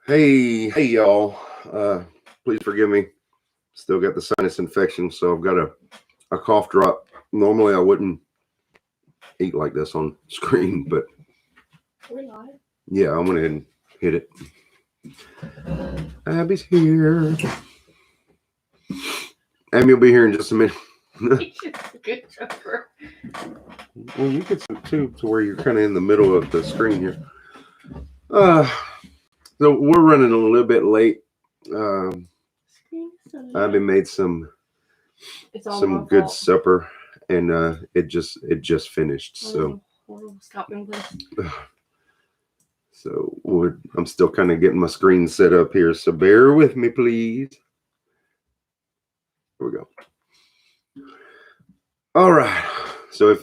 Hey, y'all. Please forgive me. Still got the sinus infection, so I've got a cough drop. Normally, I wouldn't eat like this on screen, but We're live. yeah, I went ahead and hit it. Abby's here. Abby will be here in just a minute. He's just a good jumper. Well, you get some too, to where you're kind of in the middle of the screen here. So we're running a little bit late. Abby made some good fault. supper, and it just finished. So. So I'm still kind of getting my screen set up here, so bear with me, please. Here we go. All right. So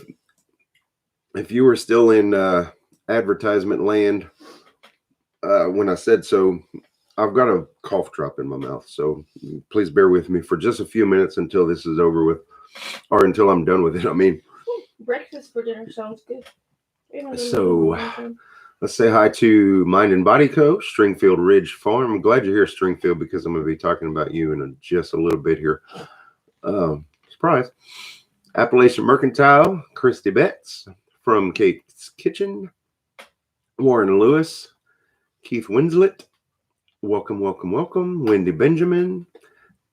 if you were still in advertisement land when I said so, I've got a cough drop in my mouth. So please bear with me for just a few minutes until this is over with, or until I'm done with it. I mean, breakfast for dinner sounds good. So let's say hi to Mind and Body Co., Stringfield Ridge Farm. I'm glad you're here, Stringfield, because I'm going to be talking about you in just a little bit here. Surprise. Appalachian Mercantile, Christy Betts from Kate's Kitchen, Warren Lewis, Keith Winslet, welcome. Wendy Benjamin,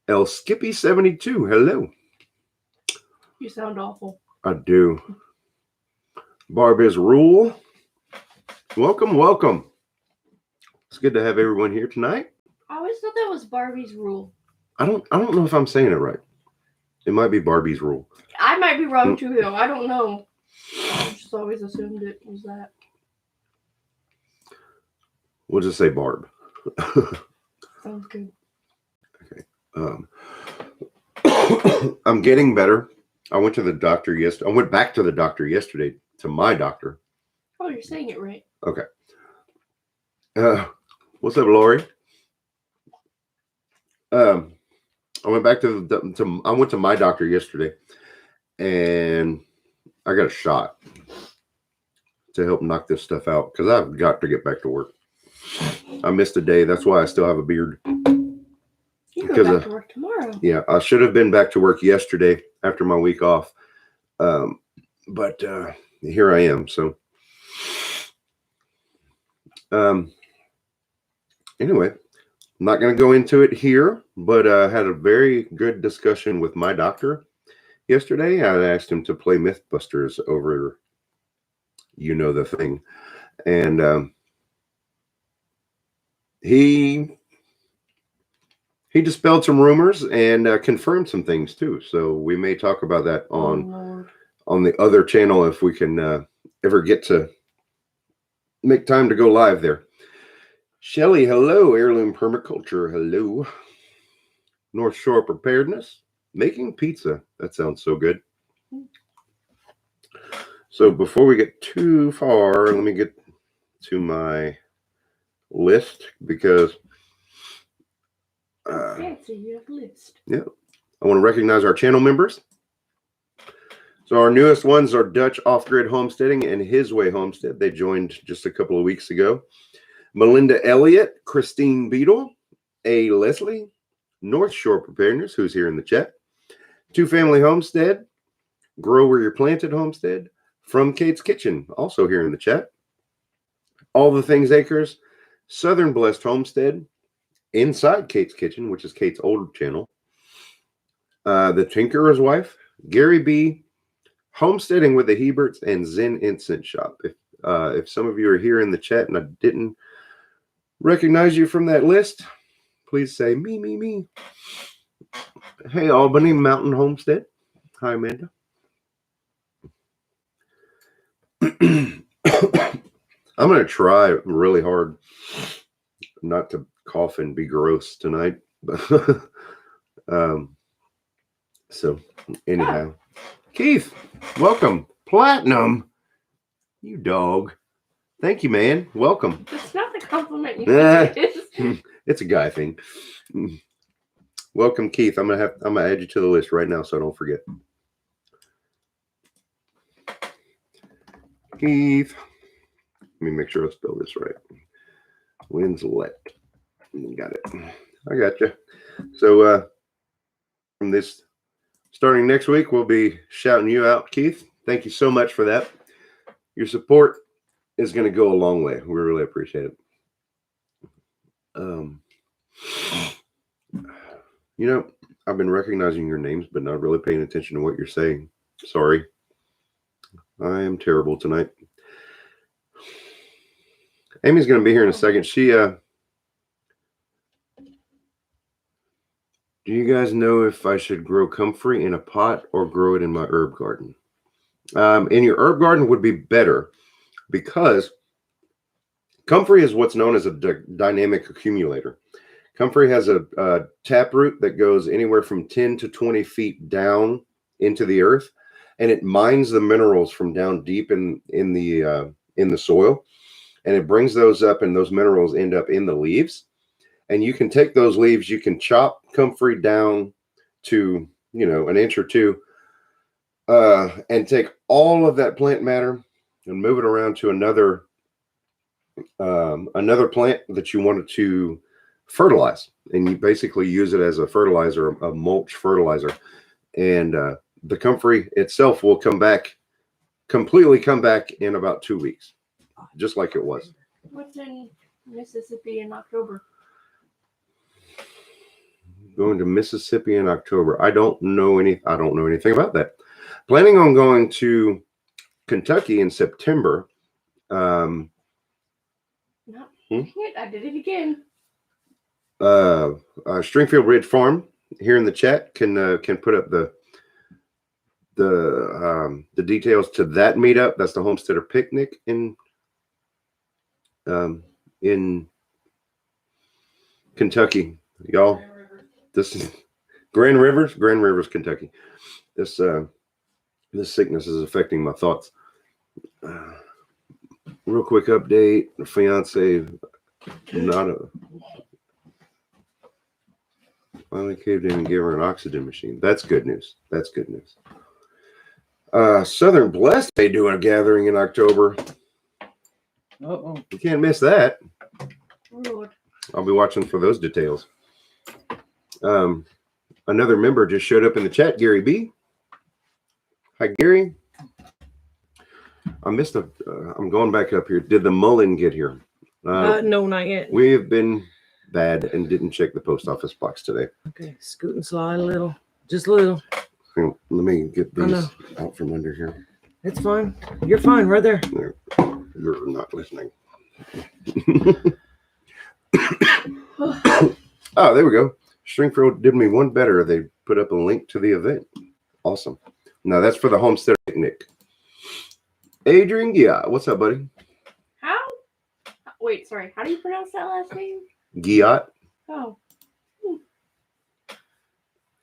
El Skippy 72, hello. You sound awful. I do. Barbie's Rule, welcome. It's good to have everyone here tonight. I always thought that was Barbie's Rule. I don't know if I'm saying it right. It might be Barbie's Rule. I might be wrong too, though. I don't know. I just always assumed it was that. We'll just say Barb. Sounds good. Okay. I'm getting better. I went to the doctor yesterday. I went back to the doctor yesterday, to my doctor. Oh, you're saying it right. Okay. What's up, Lori? I went back I went to my doctor yesterday, and I got a shot to help knock this stuff out because I've got to get back to work. I missed a day. That's why I still have a beard. You go back to work tomorrow. Yeah, I should have been back to work yesterday after my week off, but here I am. So, anyway. I'm not going to go into it here, but I had a very good discussion with my doctor yesterday. I asked him to play Mythbusters over, the thing. And he dispelled some rumors and confirmed some things too. So we may talk about that on the other channel if we can ever get to make time to go live there. Shelly, hello. Heirloom Permaculture, hello. North Shore Preparedness, making pizza. That sounds so good. So before we get too far, let me get to my list because fancy, you have a list. Yeah, I want to recognize our channel members. So our newest ones are Dutch Off-Grid Homesteading and His Way Homestead. They joined just a couple of weeks ago. Melinda Elliott, Christine Beadle, A. Leslie, North Shore Preparedness, who's here in the chat, Two Family Homestead, Grow Where You're Planted Homestead, From Kate's Kitchen, also here in the chat, All the Things Acres, Southern Blessed Homestead, Inside Kate's Kitchen, which is Kate's old channel, The Tinkerer's Wife, Gary B., Homesteading with the Heberts, and Zen Incense Shop. If some of you are here in the chat and I didn't recognize you from that list, please say me. Hey, Albany Mountain Homestead. Hi, Amanda. I'm going to try really hard not to cough and be gross tonight. So anyhow, Keith, welcome. Platinum, you dog. Thank you, man. Welcome. It's not the compliment you think it is. It's a guy thing. Welcome, Keith. I'm gonna add you to the list right now so I don't forget. Keith. Let me make sure I spell this right. Winslet. Got it. I got you. So from this starting next week, we'll be shouting you out, Keith. Thank you so much for that. Your support is going to go a long way. We really appreciate it. You know, I've been recognizing your names, but not really paying attention to what you're saying. Sorry. I am terrible tonight. Amy's going to be here in a second. She, do you guys know if I should grow comfrey in a pot or grow it in my herb garden? In your herb garden would be better because comfrey is what's known as a dynamic accumulator. Comfrey has a taproot that goes anywhere from 10 to 20 feet down into the earth, and it mines the minerals from down deep in the soil, and it brings those up, and those minerals end up in the leaves. And you can take those leaves, you can chop comfrey down to, you know, an inch or two, and take all of that plant matter and move it around to another plant that you wanted to fertilize, and you basically use it as a fertilizer, a mulch fertilizer, and the comfrey itself will completely come back in about 2 weeks, just like it was. What's in Mississippi in October? Going to Mississippi in October. I don't know anything about that. Planning on going to Kentucky in September. No, I did it again. Stringfield Ridge Farm here in the chat can put up the details to that meetup. That's the Homesteader Picnic in Kentucky, y'all. This is Grand Rivers, Kentucky. This sickness is affecting my thoughts. Real quick update: the fiance finally caved in and gave her an oxygen machine. That's good news. That's good news. Southern Blessed May doing a gathering in October. Uh-oh. You can't miss that. Lord. I'll be watching for those details. Another member just showed up in the chat, Gary B. Hi, Gary. I missed I'm going back up here. Did the Mullen get here? No, not yet. We have been bad and didn't check the post office box today. Okay, scoot and slide a little. Just a little. Hang on, let me get these out from under here. It's fine. You're fine right there. You're not listening. Oh, there we go. Stringfield did me one better. They put up a link to the event. Awesome. Now that's for the Homestead Picnic. Adrian, yeah. What's up, buddy? How? Wait, sorry. How do you pronounce that last name? Giat. Oh.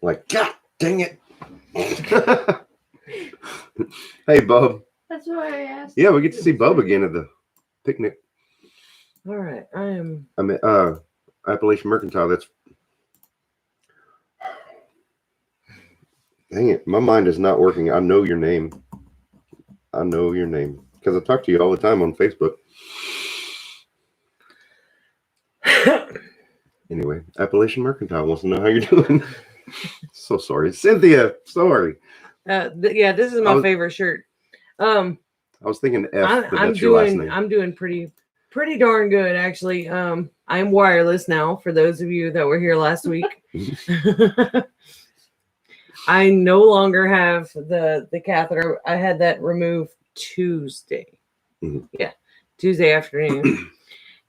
Like, God dang it. Hey, Bub. That's what I asked. Yeah, we get to see Bub again at the picnic. All right, I'm Appalachian Mercantile. That's. Dang it. My mind is not working. I know your name. Because I talk to you all the time on Facebook. Anyway, Appalachian Mercantile wants to know how you're doing. So sorry. Cynthia, sorry. Yeah, this is my favorite shirt. I was thinking F, but that's your last name. I'm doing pretty darn good, actually. I'm wireless now, for those of you that were here last week. I no longer have the catheter. I had that removed Tuesday. Mm-hmm. Yeah, Tuesday afternoon.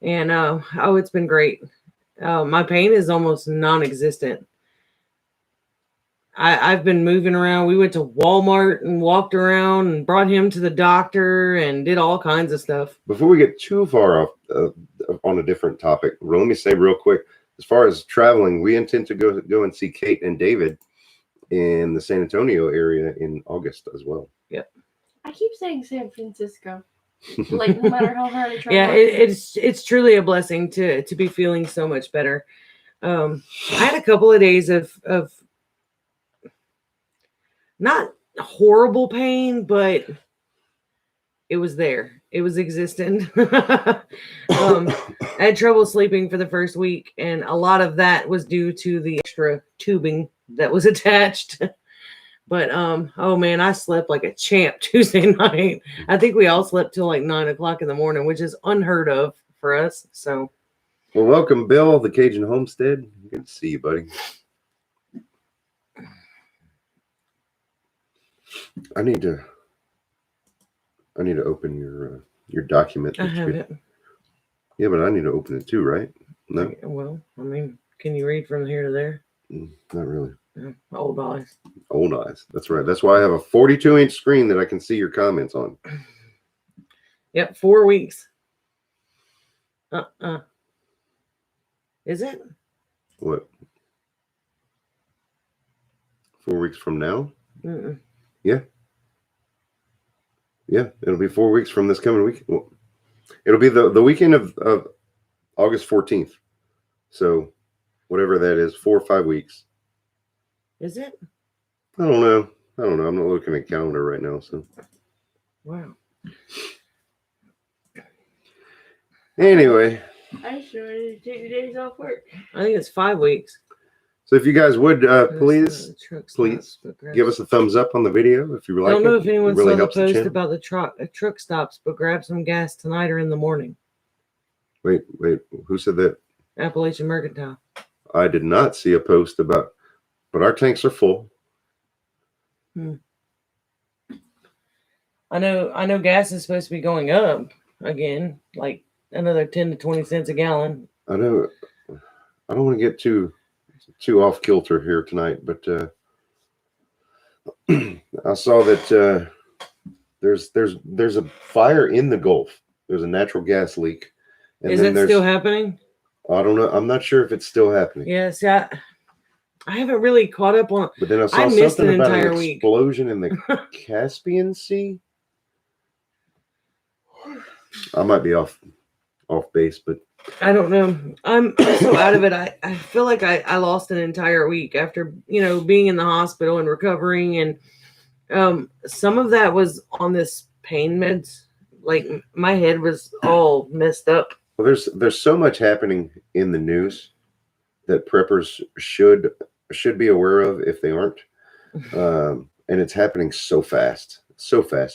And it's been great. My pain is almost non-existent. I've been moving around. We went to Walmart and walked around and brought him to the doctor and did all kinds of stuff. Before we get too far off on a different topic, let me say real quick, as far as traveling, we intend to go and see Kate and David in the San Antonio area in August as well. Yep. I keep saying San Francisco. Like, no matter how hard I try. Yeah, it's truly a blessing to be feeling so much better. I had a couple of days of not horrible pain, but it was there. it was existing. I had trouble sleeping for the first week, and a lot of that was due to the extra tubing that was attached. But oh man, I slept like a champ Tuesday night. I think we all slept till like 9 o'clock in the morning, which is unheard of for us. So, well, welcome, Bill, the Cajun Homestead. Good to see you, buddy. I need to open your document. I have it. Yeah, but I need to open it too, right? No. Well, I mean, can you read from here to there? Not really. Yeah, old eyes. Old eyes. That's right. That's why I have a 42-inch screen that I can see your comments on. Yep, 4 weeks. Is it? What? 4 weeks from now? Mm-mm. Yeah. Yeah, it'll be 4 weeks from this coming week. Well, it'll be the weekend of August 14th. So whatever that is, 4 or 5 weeks. Is it? I don't know. I'm not looking at calendar right now. So Wow. anyway, I sure need to take the days off work. I think it's 5 weeks. so if you guys would please Please give us a thumbs up on the video if you I like. don't know if anyone really saw the helps the post channel. about the truck stops, but grab some gas tonight or in the morning. Wait, who said that? Appalachian Mercantile. I did not see a post about, but our tanks are full. I know gas is supposed to be going up again, like another 10 to 20 cents a gallon. I know. I don't want to get too off kilter here tonight, but I saw that there's a fire in the Gulf. There's a natural gas leak. And Is it still happening? I don't know. I'm not sure if it's still happening. Yes, yeah. I haven't really caught up on. But then I saw missed something an about entire an week. explosion in the Caspian Sea. I might be off base, but I don't know. I'm so out of it. I feel like I lost an entire week after, being in the hospital and recovering. And some of that was on this pain meds. Like my head was all messed up. well, there's so much happening in the news that preppers should be aware of if they aren't. And it's happening so fast,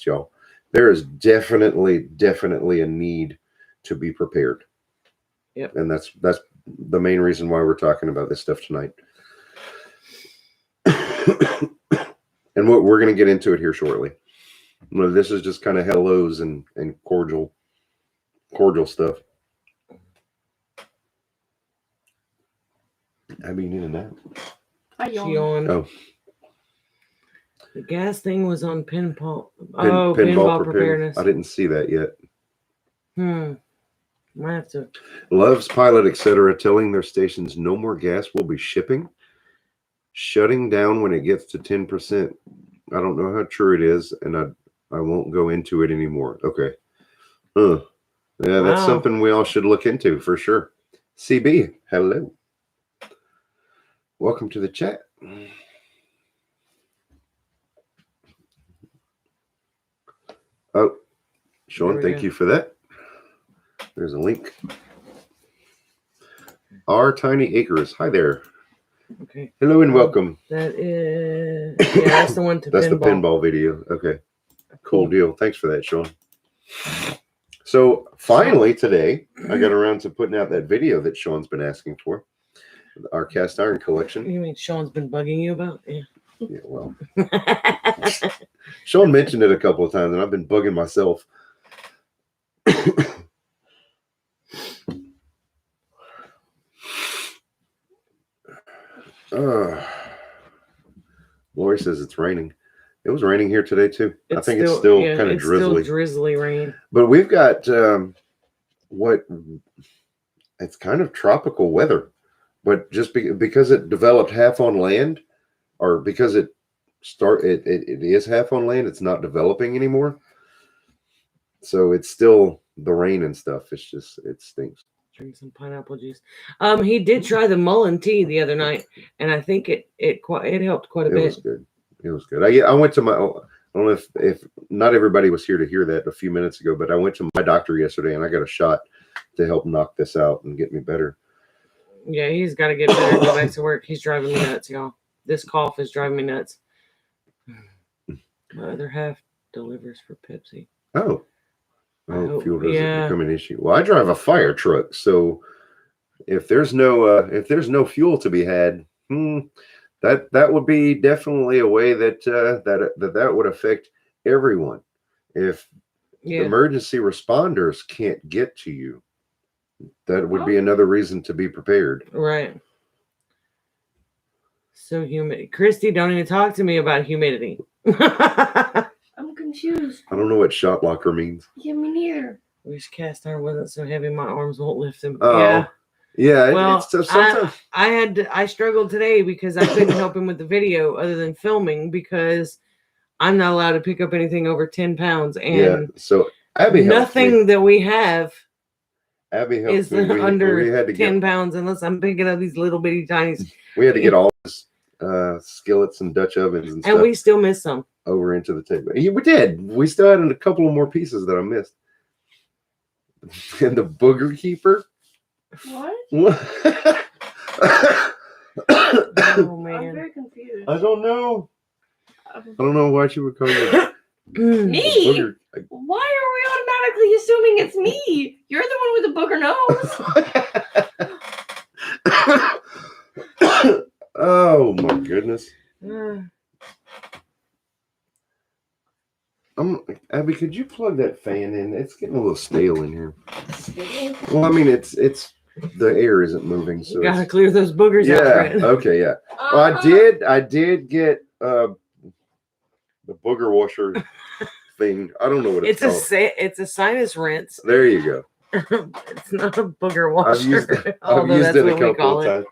y'all. There is definitely a need to be prepared. Yep. And that's the main reason why we're talking about this stuff tonight. And we're going to get into it here shortly. Well, this is just kind of hellos and cordial stuff. I mean, you need a nap. I She yawned. on. Oh. The gas thing was on pinball. Pinball preparedness. I didn't see that yet. Might have to. Love's Pilot, etc., telling their stations no more gas will be shipping, shutting down when it gets to 10%. I don't know how true it is, and I won't go into it anymore. Okay. Yeah, that's Wow. something we all should look into for sure. CB, hello. Welcome to the chat. Oh, Sean, thank you for that. There's a link. Our Tiny Acres. Hi there. Okay. Hello and welcome. That is. Yeah, that's the one to That's pinball. the pinball video. Okay. Cool deal. Thanks for that, Sean. So finally today, I got around to putting out that video that Sean's been asking for. Our cast iron collection. You mean Sean's been bugging you about? Yeah. Yeah, well. Sean mentioned it a couple of times, and I've been bugging myself. Lori says it's raining. It was raining here today too. I think it's still kind of drizzly. Still drizzly rain. But we've got it's kind of tropical weather, but just because it developed half on land, or because it is half on land, it's not developing anymore. So it's still the rain and stuff. It's just, it stinks. Drink some pineapple juice. He did try the mullein tea the other night, and I think it helped quite a bit. It was good. It was good. I went to I don't know if not everybody was here to hear that a few minutes ago, but I went to my doctor yesterday and I got a shot to help knock this out and get me better. Yeah, he's got to get better and go back to work. He's driving me nuts, y'all. This cough is driving me nuts. My other half delivers for Pepsi. Oh, fuel doesn't yeah. become an issue. Well, I drive a fire truck, so if there's no fuel to be had, that would be definitely a way that that would affect everyone. If emergency responders can't get to you, that would be another reason to be prepared. Right. So humid. Christy, don't even talk to me about humidity. I'm confused. I don't know what shot locker means. Yeah, me neither. Wish cast iron wasn't so heavy, my arms won't lift them. Oh, yeah. Well, sometimes I struggled today because I couldn't help him with the video other than filming because I'm not allowed to pick up anything over 10 pounds. And so Abby nothing that we have Abby helped is me. under we had to 10 pounds unless I'm picking up these little bitty tiny. We had to get all this skillets and Dutch ovens and stuff. And we still miss some. Over into the table. Yeah, we did. We still had a couple of more pieces that I missed. And the booger keeper. What? Oh, man. I'm very confused. I don't know. I don't know why she would call you Me? booger. Why are we automatically assuming it's me? You're the one with the booger nose. Oh my goodness. Abby, could you plug that fan in? It's getting a little stale in here. Well, I mean, it's the air isn't moving, so you gotta clear those boogers out. Right? Okay, yeah. Well, I did get the booger washer thing. I don't know what it's called. It's a sinus rinse. There you go. It's not a booger washer. I've used it a couple of times.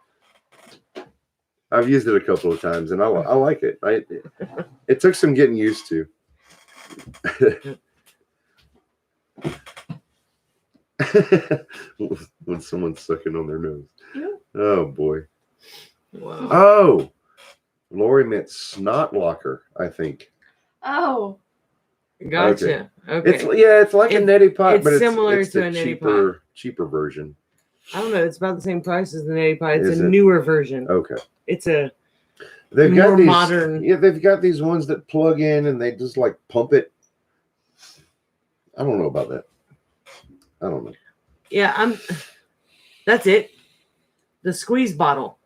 I've used it a couple of times, and I like it. It took some getting used to. When someone's sucking on their nose. Yeah. Oh boy. Wow. Oh, Lori meant snot locker, I think. Oh. Gotcha. Okay. It's like a neti pot, but it's similar to a neti pot. Cheaper version. I don't know. It's about the same price as the neti pot. It's Is a it? newer version. Okay. It's a They've got more these modern. Yeah, they've got these ones that plug in and they just like pump it. I don't know about that. I don't know. Yeah, that's it. The squeeze bottle.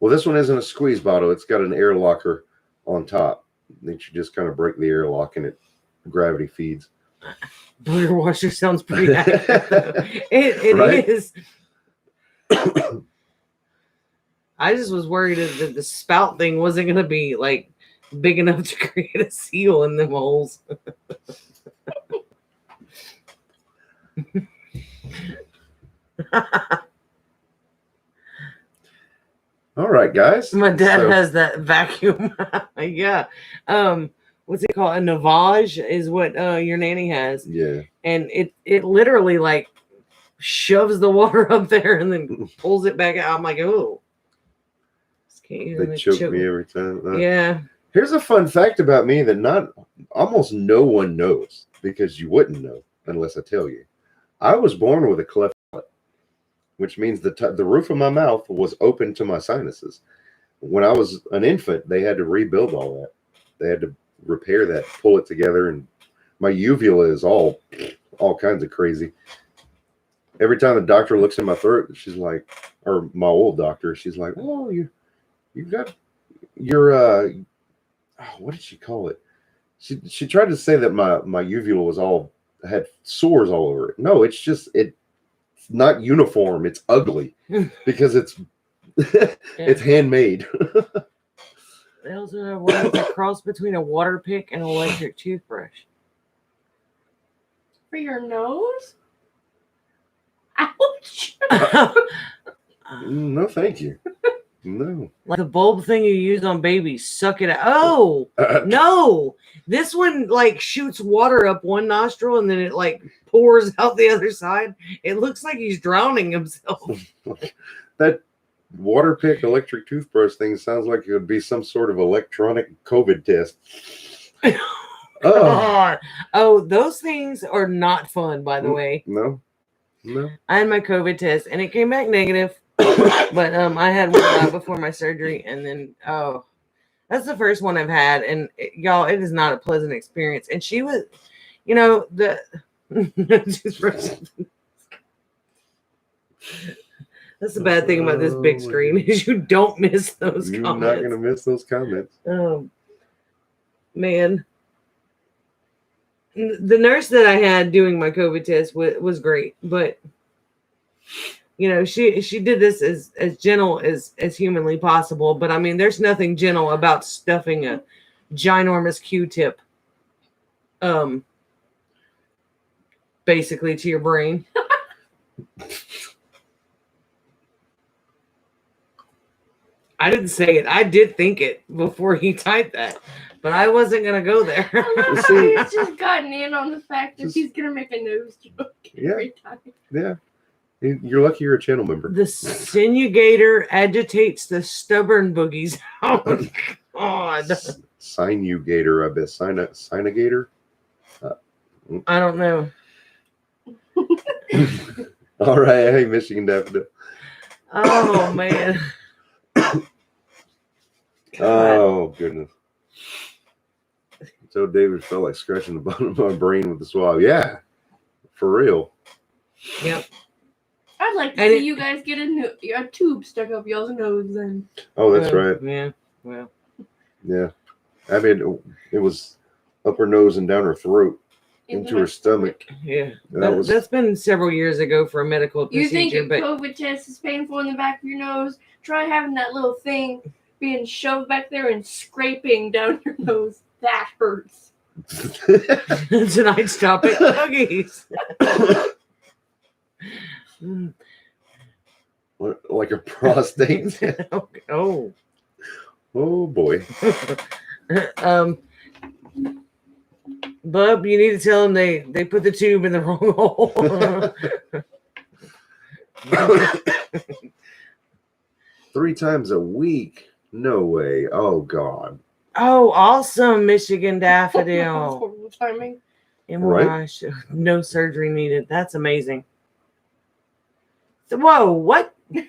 Well, this one isn't a squeeze bottle. It's got an air locker on top. That you just kind of break the airlock and it gravity feeds. Booger washer sounds pretty nice. It Right? is. I just was worried that the spout thing wasn't going to be like big enough to create a seal in them holes. All right, guys. My dad has that vacuum. Yeah. What's it called? A Navage is what your nanny has. Yeah. And it literally like shoves the water up there and then pulls it back out. I'm like, oh. They choke me every time. Yeah. Here's a fun fact about me that almost no one knows, because you wouldn't know unless I tell you. I was born with a cleft palate, which means the roof of my mouth was open to my sinuses. When I was an infant, they had to rebuild all that. They had to repair that, pull it together, and my uvula is all kinds of crazy. Every time the doctor looks in my throat, she's like, or my old doctor, she's like, "Oh, you got your what did she call it? She tried to say that my uvula was had sores all over it. No, it's just it's not uniform. It's ugly because it's it's handmade." They also have one that's a cross between a water pick and an electric toothbrush. For your nose? Ouch. No, thank you. No. Like the bulb thing you use on babies, suck it out. Oh, no. This one like shoots water up one nostril and then it like pours out the other side. It looks like he's drowning himself. That water pick electric toothbrush thing sounds like it would be some sort of electronic COVID test. Oh, God. Oh, those things are not fun, by the way. no. I had my COVID test and it came back negative. But I had one before my surgery, and then that's the first one I've had, and y'all, it is not a pleasant experience. And she was, the that's the bad thing about this big screen is you don't miss those You're comments. not gonna miss those comments. Man. The nurse that I had doing my COVID test was great, but she did this as gentle as humanly possible. But I mean, there's nothing gentle about stuffing a ginormous Q-tip, basically to your brain. I didn't say it. I did think it before he typed that, but I wasn't gonna go there. I love how he's just gotten in on the fact that he's gonna make a nose joke every time. Yeah. You're lucky you're a channel member. The sinugator agitates the stubborn boogies. Oh, God. Sinugator, I bet. Sinugator? I don't know. All right. Hey, Michigan Daffodil. Oh, man. Oh, goodness. So David felt like scratching the bottom of my brain with the swab. Yeah. For real. Yep. I'd like to see you guys get a tube stuck up y'all's nose then. Oh, that's right. Yeah. Well. Yeah. I mean, it was up her nose and down her throat into her stomach. Yeah. That's been several years ago for a medical procedure. You think a COVID test is painful in the back of your nose? Try having that little thing being shoved back there and scraping down your nose. That hurts. Tonight's topic, boogies. Like a prostate. Oh boy. Bub, you need to tell them they put the tube in the wrong hole. 3 times a week? No way. Oh God. Oh, awesome, Michigan Daffodil. Horrible timing. Right? No surgery needed. That's amazing. Whoa, what? 3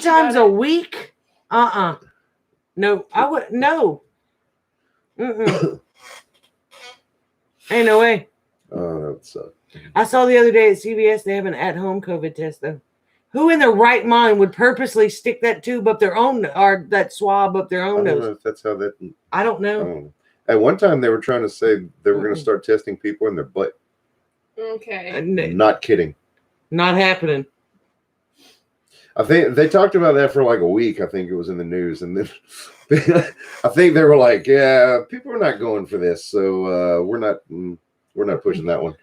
times a week? No, I would no. Ain't no way. Oh, that would suck. I saw the other day at CVS they have an at-home COVID test though. Who in their right mind would purposely stick that tube up their own or that swab up their own I don't nose? know if that's how that. I don't know. At one time, they were trying to say they were going to start testing people in their butt. Okay. Not kidding. Not happening. I think they talked about that for like a week. I think it was in the news, and then I think they were like, "Yeah, people are not going for this, so we're not pushing that one."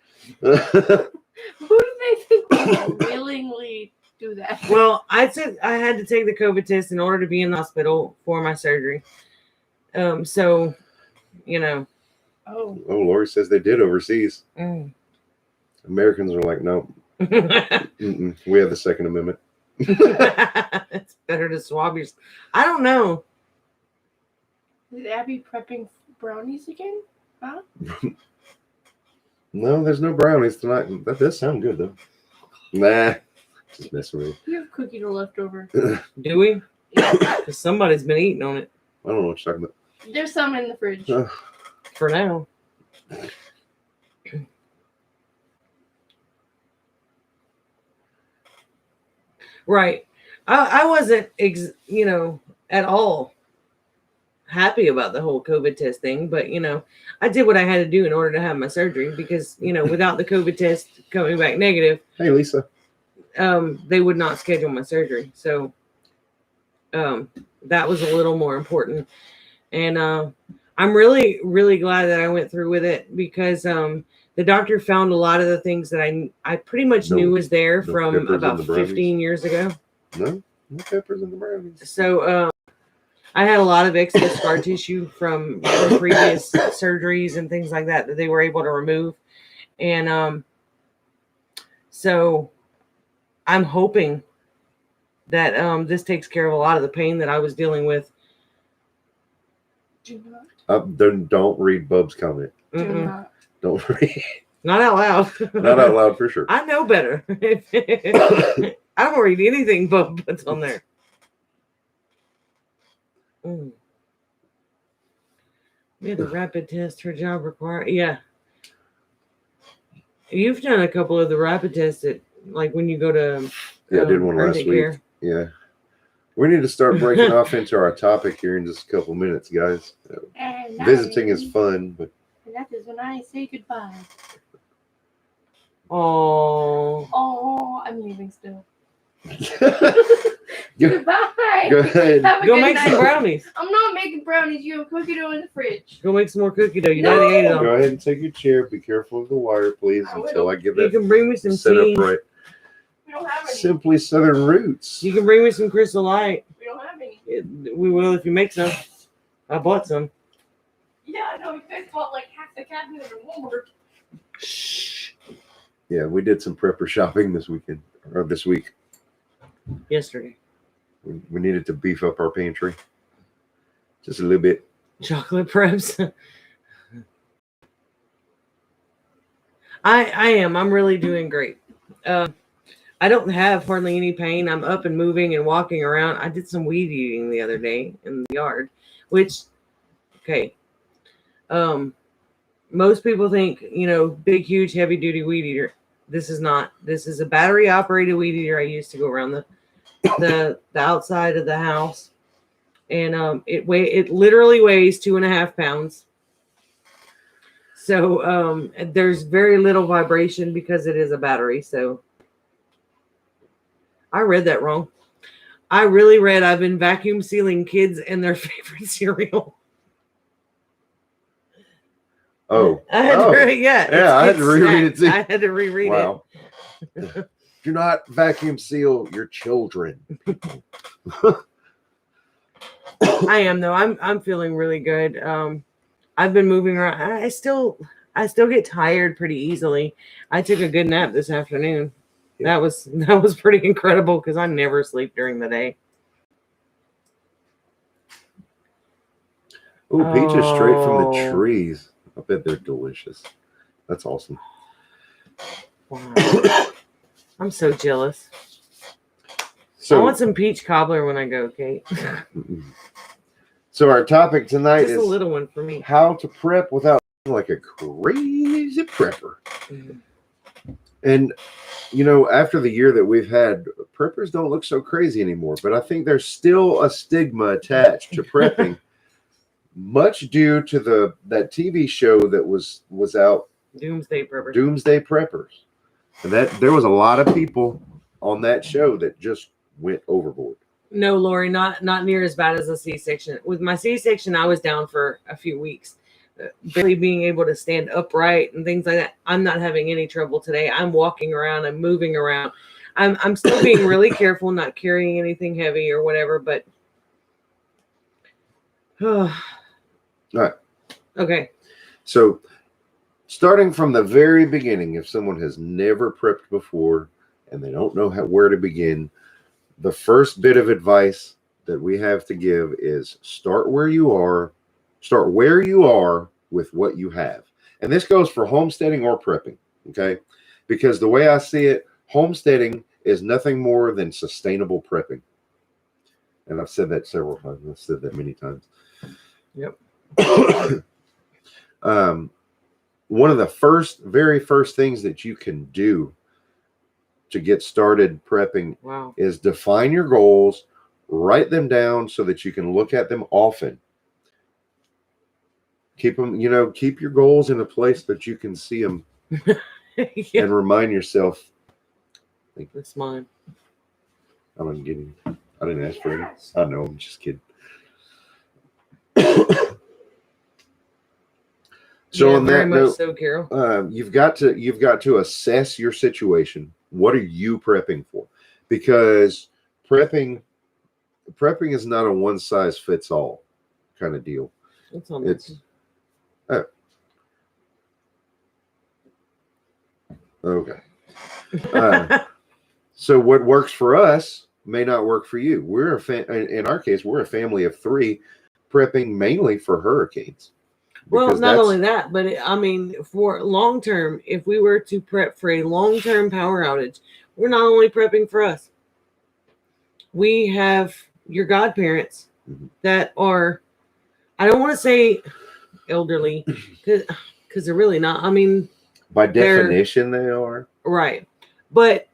Who do they think would willingly do that? Well, I said I had to take the COVID test in order to be in the hospital for my surgery. So, Oh, Lori says they did overseas. Americans are like, no, we have the Second Amendment. It's better to swab your. I don't know. Is Abby prepping brownies again? Huh? No, there's no brownies tonight. That does sound good though. Nah, just messing with You have cookie dough left over. Do we? Because somebody's been eating on it. I don't know what you're talking about. There's some in the fridge. For now. Right. I wasn't, at all happy about the whole COVID test thing, but, I did what I had to do in order to have my surgery because, without the COVID test coming back negative. Hey, Lisa. They would not schedule my surgery. So that was a little more important. And I'm really, really glad that I went through with it because the doctor found a lot of the things that I pretty much knew was there from about 15 years ago. No peppers in the brownies. So I had a lot of excess scar tissue from previous surgeries and things like that they were able to remove. And so I'm hoping that this takes care of a lot of the pain that I was dealing with Do not. Then don't read Bub's comment. Do Mm-mm. not. Don't read. Not out loud. Not out loud for sure. I know better. I don't read anything but what's on there. Mm. Yeah, the rapid test her job require. Yeah. You've done a couple of the rapid tests at, like when you go to Yeah, I did one last urgent week. care. Yeah. We need to start breaking off into our topic here in just a couple minutes, guys. And Visiting is fun, but And that is when I say goodbye. Oh. Oh, I'm leaving still. go, Goodbye. go ahead. Have a Go good make some night. brownies. I'm not making brownies. You have cookie dough in the fridge. Go make some more cookie dough. You No. already ate it all. Go ahead and take your chair. Be careful of the wire, please, I until will. I get You that can bring me some set tea. up right. We don't have any. Simply Southern Roots. You can bring me some Crystal Light. We don't have any. We will if you make some. I bought some. Yeah, I know. You guys bought like half the cabinet at Walmart. Shh. Yeah, we did some prepper shopping this weekend, or this week. Yesterday. We needed to beef up our pantry just a little bit. Chocolate preps. I am. I'm really doing great. I don't have hardly any pain. I'm up and moving and walking around. I did some weed eating the other day in the yard, which, okay. Most people think, big, huge, heavy duty weed eater. This is not. This is a battery operated weed eater I used to go around the outside of the house. And it literally weighs 2.5 pounds. So there's very little vibration because it is a battery. So I read that wrong. I really read I've been vacuum sealing kids and their favorite cereal. Oh. I had to read, I had to reread it too. I had to reread Wow. Do not vacuum seal your children. I am though. I'm feeling really good. I've been moving around. I still get tired pretty easily. I took a good nap this afternoon. That was pretty incredible because I never sleep during the day. Ooh, peaches straight from the Oh. trees. I bet they're delicious. That's awesome. Wow. I'm so jealous. I So, want some peach cobbler when I go, Kate. so our topic tonight Just a is little one for me. how to prep without being like a crazy prepper. Mhm. And after the year that we've had, preppers don't look so crazy anymore. But I think there's still a stigma attached to prepping, much due to that TV show that was out, Doomsday Prepper. Doomsday Preppers, and that there was a lot of people on that show that just went overboard. No, Lori, not near as bad as a C-section. With my C-section, I was down for a few weeks. Barely being able to stand upright and things like that. I'm not having any trouble today. I'm walking around. I'm moving around. I'm still being really careful, not carrying anything heavy or whatever. But All right. Okay. So, starting from the very beginning, if someone has never prepped before and they don't know where to begin, the first bit of advice that we have to give is start where you are. Start where you are with what you have. And this goes for homesteading or prepping, okay? Because the way I see it, homesteading is nothing more than sustainable prepping. And I've said that several times. I've said that many times. Yep. One of the very first things that you can do to get started prepping is define your goals, write them down so that you can look at them often. Keep them, keep your goals in a place that you can see them and remind yourself. That's mine. I didn't ask for it. I know, I'm just kidding. So on that note, so, Carol, you've got to assess your situation. What are you prepping for? Because prepping is not a one size fits all kind of deal. Okay. So what works for us may not work for you. In our case, we're a family of 3. prepping mainly for hurricanes. Well, Because not that's- only that, but I mean, for long term, if we were to prep for a long term power outage, we're not only prepping for us. We have your godparents Mhm. that are, I don't want to say elderly, because they're really not. I mean, by definition, they are. right. But,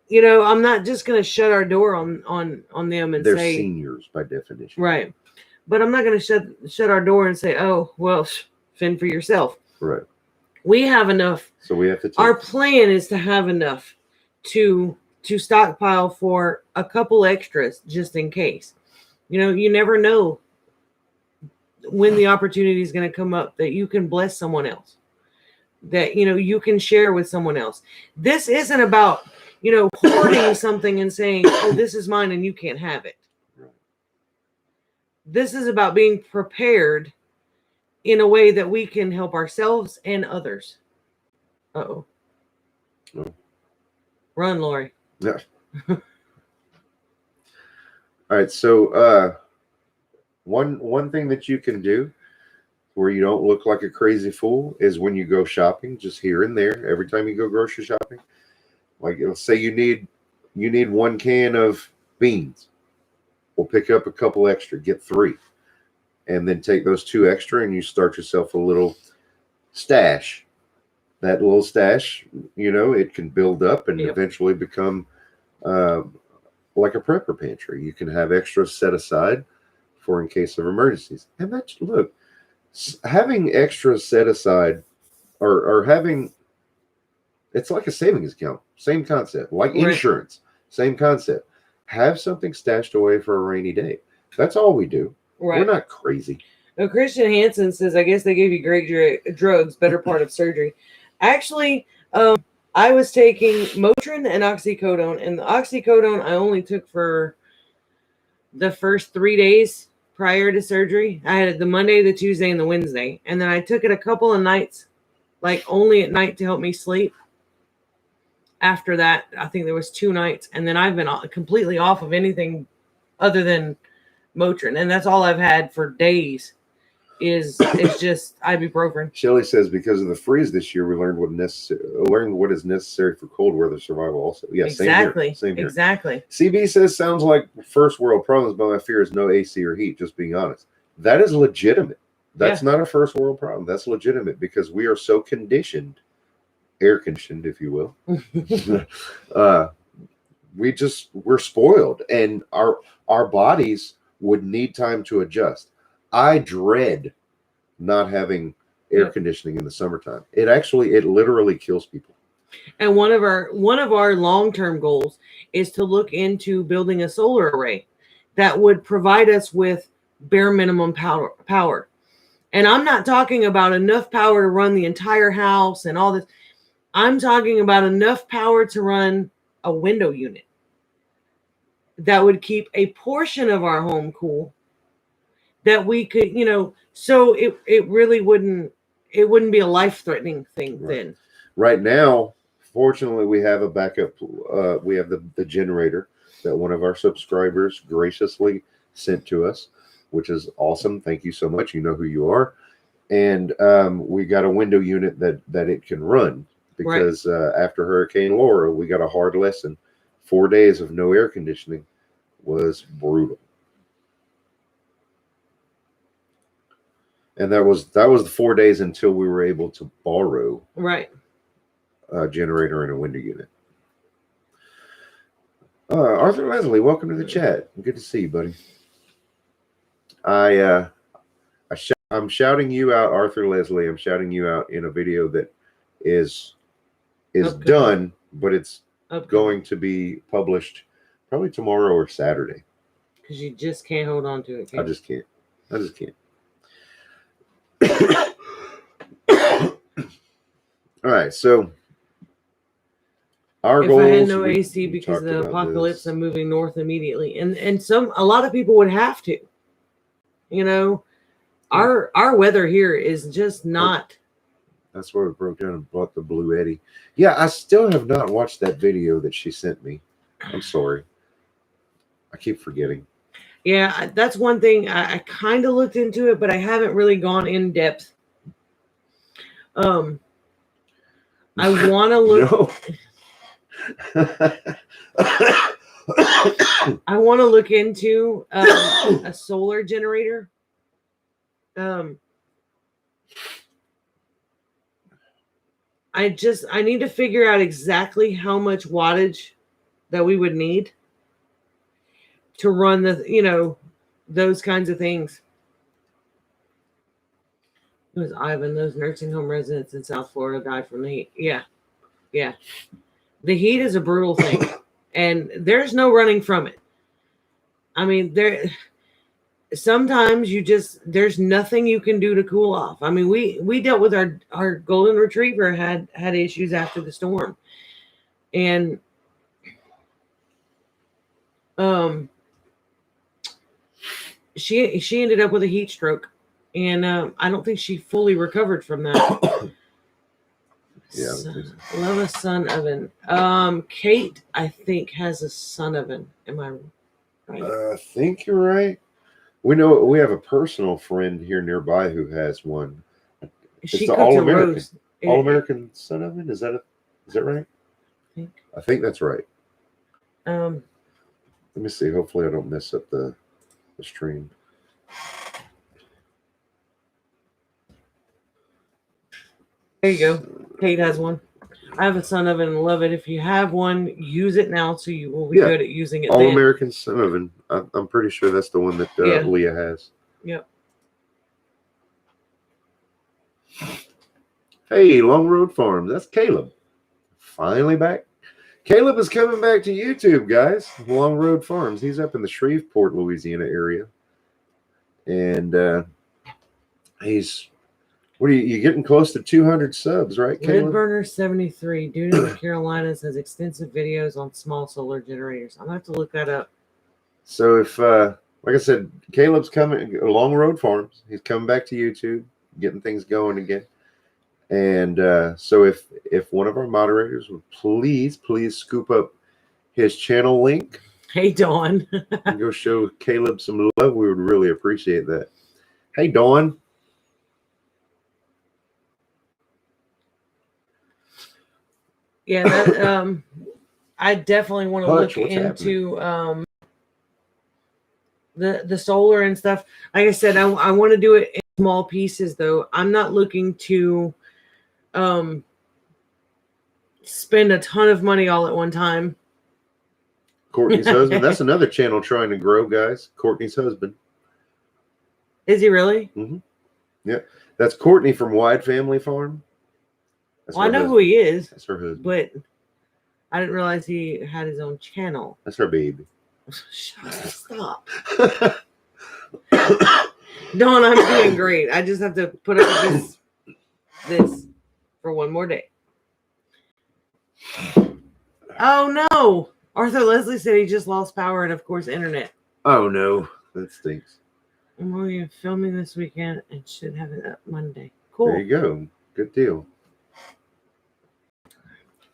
you know, I'm not just going to shut our door on them and They're say, seniors by definition. right. But I'm not going to shut our door and say, oh, well, fend for yourself. Right. We have enough. So we have to take, Our plan is to have enough to stockpile for a couple extras just in case. You know, you never know when the opportunity is going to come up that you can bless someone else, that, you know, you can share with someone else. This isn't about, you know, hoarding something and saying, oh, this is mine and you can't have it. This is about being prepared in a way that we can help ourselves and others. Uh-oh. Oh. Run, Lori. Yeah. All right. So one thing that you can do where you don't look like a crazy fool is when you go shopping, just here and there, every time you go grocery shopping. Like, let's say you need 1 can of beans. We'll pick up a couple extra, get 3. And then take those 2 extra and you start yourself a little stash. That little stash, you know, it can build up and eventually become like a prepper pantry. You can have extras set aside for in case of emergencies. And that's, look, having extras set aside or having, it's like a savings account. Same concept. Like insurance. Same concept. Have something stashed away for a rainy day. That's all we do. Right. We're not crazy. Now, Christian Hansen says, I guess they gave you great drugs, better part of surgery. Actually, I was taking Motrin and oxycodone, and the oxycodone I only took for the first 3 days prior to surgery. I had it the Monday, the Tuesday, and the Wednesday. And then I took it a couple of nights, like only at night to help me sleep. After that, I think there was 2 nights. And then I've been completely off of anything other than Motrin. And that's all I've had for days is just ibuprofen. Shelley says because of the freeze this year, we learned what is necessary for cold weather survival also. Yeah, exactly. Same here. Exactly. CB says sounds like first world problems, but my fear is no AC or heat, just being honest. That is legitimate. That's not a first world problem. That's legitimate because we are so conditioned, air conditioned, if you will. We're spoiled and our bodies would need time to adjust. I dread not having air conditioning in the summertime. It literally kills people. And one of our long-term goals is to look into building a solar array that would provide us with bare minimum power. And I'm not talking about enough power to run the entire house and all this. I'm talking about enough power to run a window unit that would keep a portion of our home cool, that we could, you know, so it really wouldn't be a life-threatening thing then. Right now, fortunately, we have a backup. We have the generator that one of our subscribers graciously sent to us, which is awesome. Thank you so much. You know who you are. And we got a window unit that it can run because after Hurricane Laura, we got a hard lesson. 4 days of no air conditioning was brutal. And that was the 4 days until we were able to borrow a generator and a window unit. Arthur Leslie, welcome to the chat. Good to see you, buddy. I'm shouting you out, Arthur Leslie. I'm shouting you out in a video that is done, but it's going to be published probably tomorrow or Saturday. Because you just can't hold on to it. I just can't. All right, so our goals. If I had no AC because of the apocalypse, I'm moving north immediately, and a lot of people would have to. You know, our weather here is just not. That's where we broke down and bought the Blue Eddy. Yeah, I still have not watched that video that she sent me. I'm sorry. I keep forgetting. Yeah, that's one thing. I kind of looked into it, but I haven't really gone in depth. I want to look. I want to look into a solar generator. I need to figure out exactly how much wattage that we would need to run those kinds of things. It was Ivan. Those nursing home residents in South Florida died from the heat. Yeah. The heat is a brutal thing, and there's no running from it. I mean, sometimes there's nothing you can do to cool off. I mean, we dealt with our golden retriever had issues after the storm, and she ended up with a heat stroke, and I don't think she fully recovered from that. Yeah, love a sun oven. Kate, I think, has a sun oven. Am I right? I think you're right. We have a personal friend here nearby who has one. She the All-American sun oven. Is that right? I think that's right. Let me see. Hopefully, I don't mess up the stream. There you go. Kate has one. I have a sun oven and love it. If you have one, use it now so you will be good at using it. All-American sun oven. I'm pretty sure that's the one that Leah has. Yep. Hey, Long Road Farms. That's Caleb. Finally back. Caleb is coming back to YouTube, guys. Long Road Farms. He's up in the Shreveport, Louisiana area. And he's... What are you getting close to 200 subs, right, Caleb? Redburner 73. Dude in the Carolinas has extensive videos on small solar generators. I'm going to have to look that up. So if, like I said, Caleb's coming, Long Road Farms. He's coming back to YouTube, getting things going again. And so if one of our moderators would please scoop up his channel link. Hey, Dawn. And go show Caleb some love. We would really appreciate that. Hey, Dawn. Yeah, that, I definitely want to look into the solar and stuff. Like I said, I want to do it in small pieces, though. I'm not looking to spend a ton of money all at one time. Courtney's husband. That's another channel trying to grow, guys. Courtney's husband. Is he really? Mm-hmm. Yeah, that's Courtney from Wide Family Farm. Well, I know who he is. That's her husband. But I didn't realize he had his own channel. That's her baby. Stop. Dawn, I'm doing great. I just have to put up with this for one more day. Oh, no. Arthur Leslie said he just lost power and, of course, internet. Oh, no. That stinks. I'm filming this weekend and should have it up Monday. Cool. There you go. Good deal.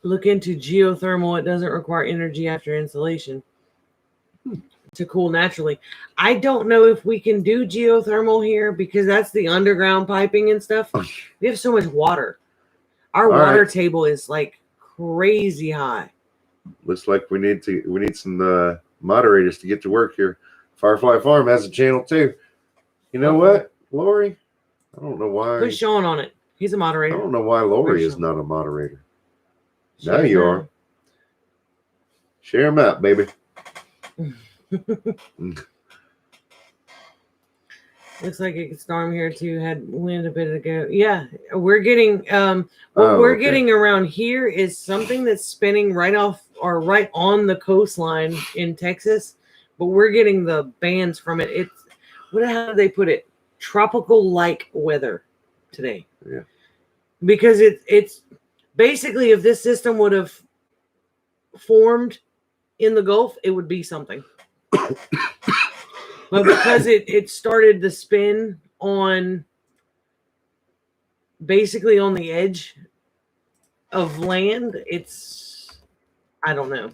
Look into geothermal. It doesn't require energy after installation to cool naturally. I don't know if we can do geothermal here because that's the underground piping and stuff. We have so much water. Our water table is like crazy high. Looks like we need some moderators to get to work here. Firefly Farm has a channel too. You know what, Lori? I don't know why. Put Sean on it. He's a moderator. I don't know why Lori is not a moderator. Now you are. Share them out, baby. Looks like it could storm here too. Had wind a bit ago. Yeah, we're getting we're getting around here is something that's spinning right off or right on the coastline in Texas, but we're getting the bands from it. It's how do they put it? Tropical like weather today. Yeah. Because it's basically if this system would have formed in the Gulf, it would be something. But because it started the spin on basically on the edge of land, I don't know.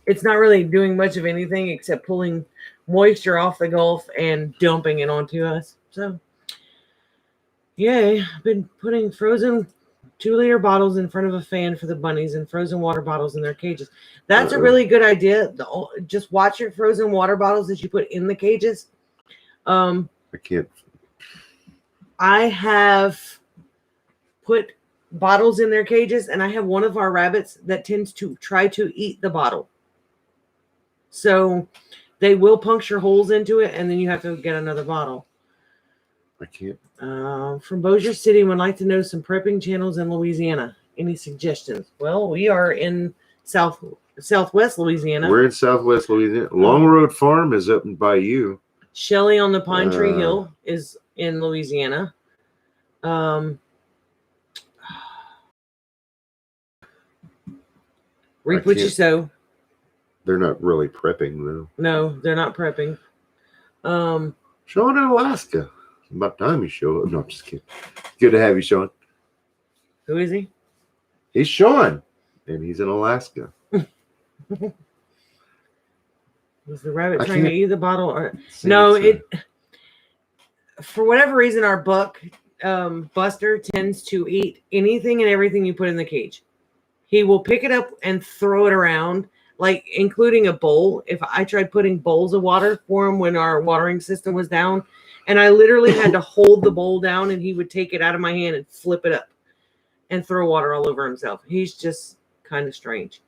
It's not really doing much of anything except pulling moisture off the Gulf and dumping it onto us. So, yay. I've been putting frozen 2-liter bottles in front of a fan for the bunnies and frozen water bottles in their cages. That's a really good idea. Just watch your frozen water bottles that you put in the cages. I can't. I have put bottles in their cages, and I have one of our rabbits that tends to try to eat the bottle. So they will puncture holes into it, and then you have to get another bottle. I can't. From Bossier City, would like to know some prepping channels in Louisiana. Any suggestions? Well, we are in southwest Louisiana. We're in southwest Louisiana. Long Road Farm is up by you. Shelley on the Pine Tree Hill is in Louisiana. Reap what you sow. They're not really prepping though. No, they're not prepping. Sean in Alaska. About time you show up. No, I'm just kidding. Good to have you, Sean. Who is he? He's Sean, and he's in Alaska. Was the rabbit trying to eat the bottle? Or no, for whatever reason, our buck Buster tends to eat anything and everything you put in the cage. He will pick it up and throw it around, like including a bowl. If I tried putting bowls of water for him when our watering system was down, and I literally had to hold the bowl down, and he would take it out of my hand and flip it up and throw water all over himself. He's just kind of strange.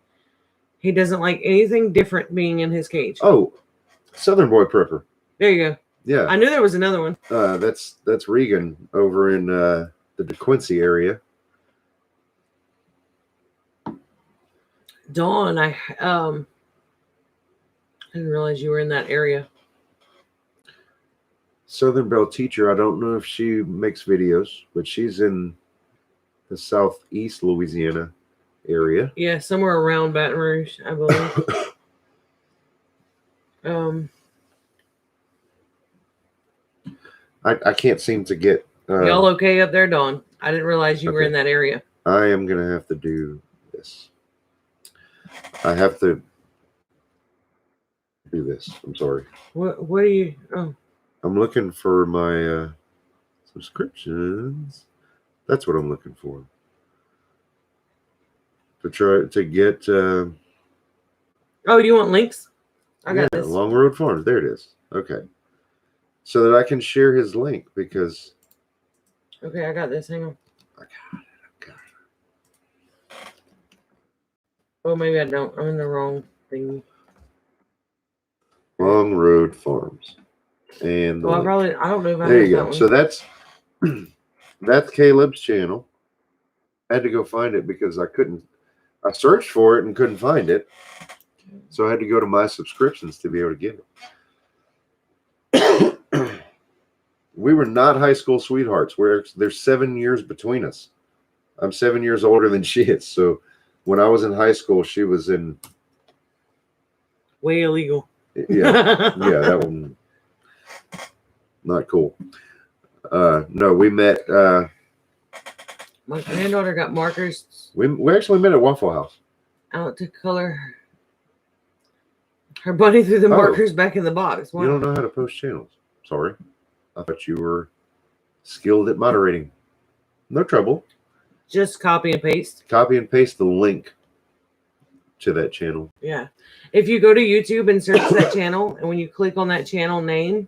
He doesn't like anything different being in his cage. Oh, Southern Boy Prepper. There you go. Yeah. I knew there was another one. That's Regan over in the DeQuincy area. Dawn, I didn't realize you were in that area. Southern Belle Teacher. I don't know if she makes videos, but she's in the southeast Louisiana area. Yeah, somewhere around Baton Rouge, I believe. I can't seem to get. Y'all okay up there, Dawn? I didn't realize you were in that area. I am gonna have to do this. I have to do this. I'm sorry. What are you? Oh, I'm looking for my subscriptions. That's what I'm looking for. To try to get. Oh, you want links? I got this. Long Road Farms. There it is. Okay. So that I can share his link because. Okay, I got this. Hang on. I got it. Oh, maybe I don't. I'm in the wrong thing. Long Road Farms. And I don't know if I there have you that go. one. So that's Caleb's channel. I had to go find it because I searched for it and couldn't find it. So I had to go to my subscriptions to be able to get it. We were not high school sweethearts. There's 7 years between us. I'm 7 years older than she is. So when I was in high school, she was in. Way illegal. Yeah. Yeah, that one. Not cool. No, we met. My granddaughter got markers. We actually met at Waffle House. Out to color her bunny threw the markers back in the box. Wow. You don't know how to post channels. Sorry. I thought you were skilled at moderating. No trouble. Just copy and paste. Copy and paste the link to that channel. Yeah. If you go to YouTube and search that channel, and when you click on that channel name,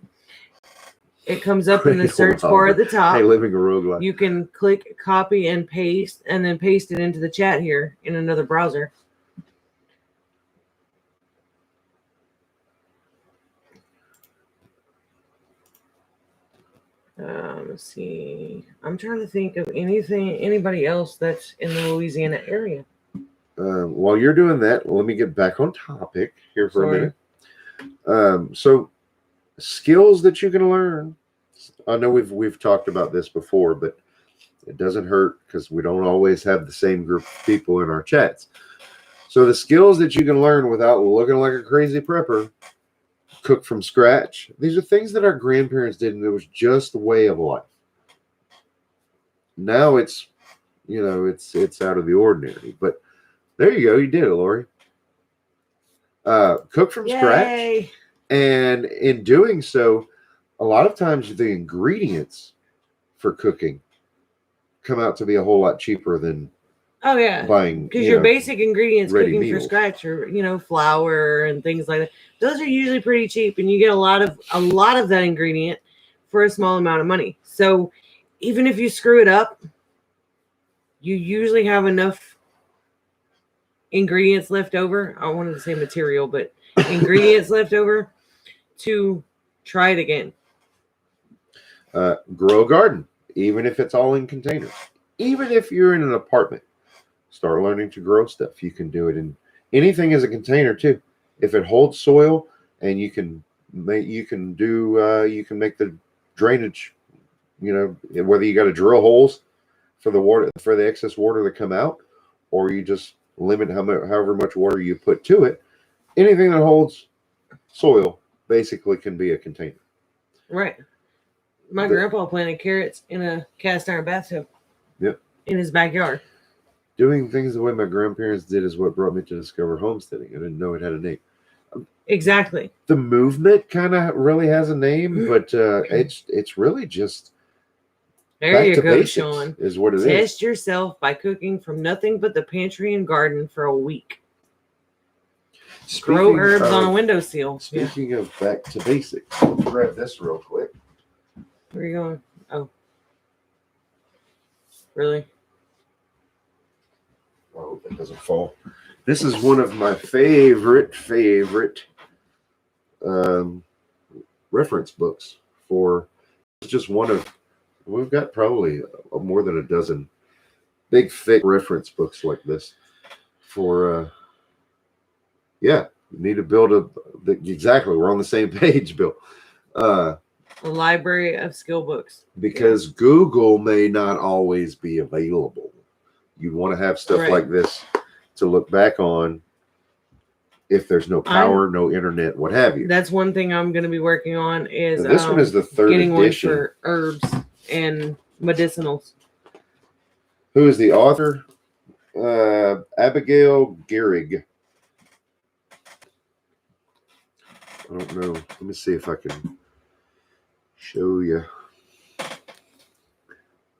it comes up in the search bar at the top. Hey, living a roguelike. You can click copy and paste, and then paste it into the chat here in another browser. Let's see. I'm trying to think of anybody else that's in the Louisiana area. While you're doing that, let me get back on topic here for a minute. So skills that you can learn. I know we've talked about this before, but it doesn't hurt because we don't always have the same group of people in our chats. So the skills that you can learn without looking like a crazy prepper. Cook from scratch. These are things that our grandparents did, and it was just the way of life. Now it's out of the ordinary. But there you go. You did it, Lori. Cook from scratch. And in doing so, a lot of times the ingredients for cooking come out to be a whole lot cheaper than Oh yeah, buying, because you your know, basic ingredients ready cooking for meals. scratch are flour and things like that. Those are usually pretty cheap, and you get a lot of that ingredient for a small amount of money. So even if you screw it up, you usually have enough ingredients left over. I wanted to say material, but ingredients left over to try it again. Grow a garden, even if it's all in containers. Even if you're in an apartment, start learning to grow stuff. You can do it in anything as a container too. If it holds soil, and you can make the drainage. Whether you got to drill holes for the water, for the excess water to come out, or you just limit however much water you put to it. Anything that holds soil basically can be a container. Right. My grandpa planted carrots in a cast iron bathtub. Yep. In his backyard. Doing things the way my grandparents did is what brought me to discover homesteading. I didn't know it had a name. Exactly. The movement kind of really has a name, but it's really just there you to go, basics Sean. is what it is. Test yourself by cooking from nothing but the pantry and garden for a week. Grow herbs on a windowsill. Speaking of back to basics, let's grab this real quick. Where are you going? Oh. Really? I hope it doesn't fall. This is one of my favorite reference books for. It's just one of. We've got probably more than a dozen big, thick reference books like this for. You need to build exactly. We're on the same page, Bill. A library of skill books. Because Google may not always be available. You want to have stuff like this to look back on if there's no power, no internet, what have you. That's one thing I'm going to be working on is this one is the third getting edition. one for herbs and medicinals. Who is the author? Abigail Gehrig. I don't know. Let me see if I can show you.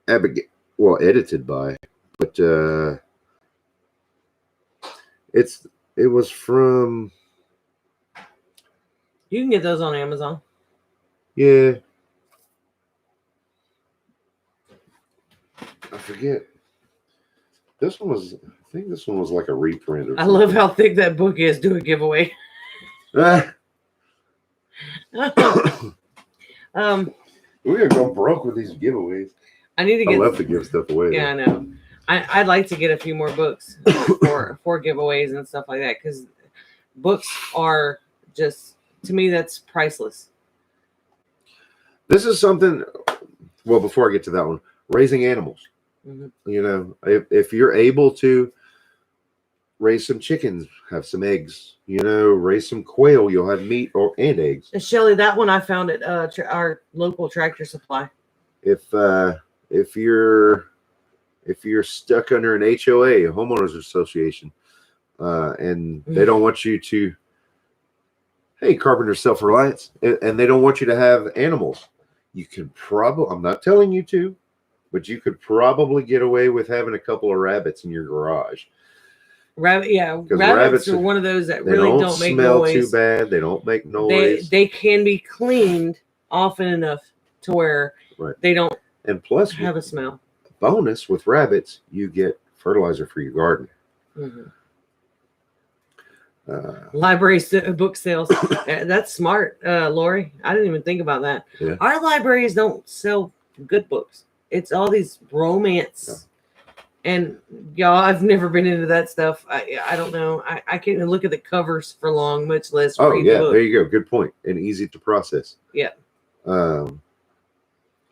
Abigail, edited by, but it was from. You can get those on Amazon. Yeah. I forget. This one was. I think this one was like a reprint. I love how thick that book is. Do a giveaway. We're gonna go broke with these giveaways. I need to get. I love to give stuff away. Yeah, though. I know. I'd like to get a few more books for giveaways and stuff like that, because books are just, to me, that's priceless. This is something. Well, before I get to that one, raising animals. Mm-hmm. If you're able to raise some chickens, have some eggs. Raise some quail, you'll have meat and eggs. Shelly, that one I found at our local Tractor Supply. If you're stuck under an HOA, a homeowners association, and they don't want you to, hey, carpenter self-reliance, and they don't want you to have animals, you can probably, I'm not telling you to, but you could probably get away with having a couple of rabbits in your garage. Rabbits are one of those that really don't make smell noise. too bad. They don't make noise. They can be cleaned often enough to where they don't and plus have a smell. Bonus with rabbits, you get fertilizer for your garden. Mm-hmm. Library book sales. That's smart, Lori. I didn't even think about that. Yeah. Our libraries don't sell good books. It's all these romance. Yeah. And y'all, I've never been into that stuff. I don't know. I can't even look at the covers for long, much less read the book. There you go. Good point. And easy to process. Yeah.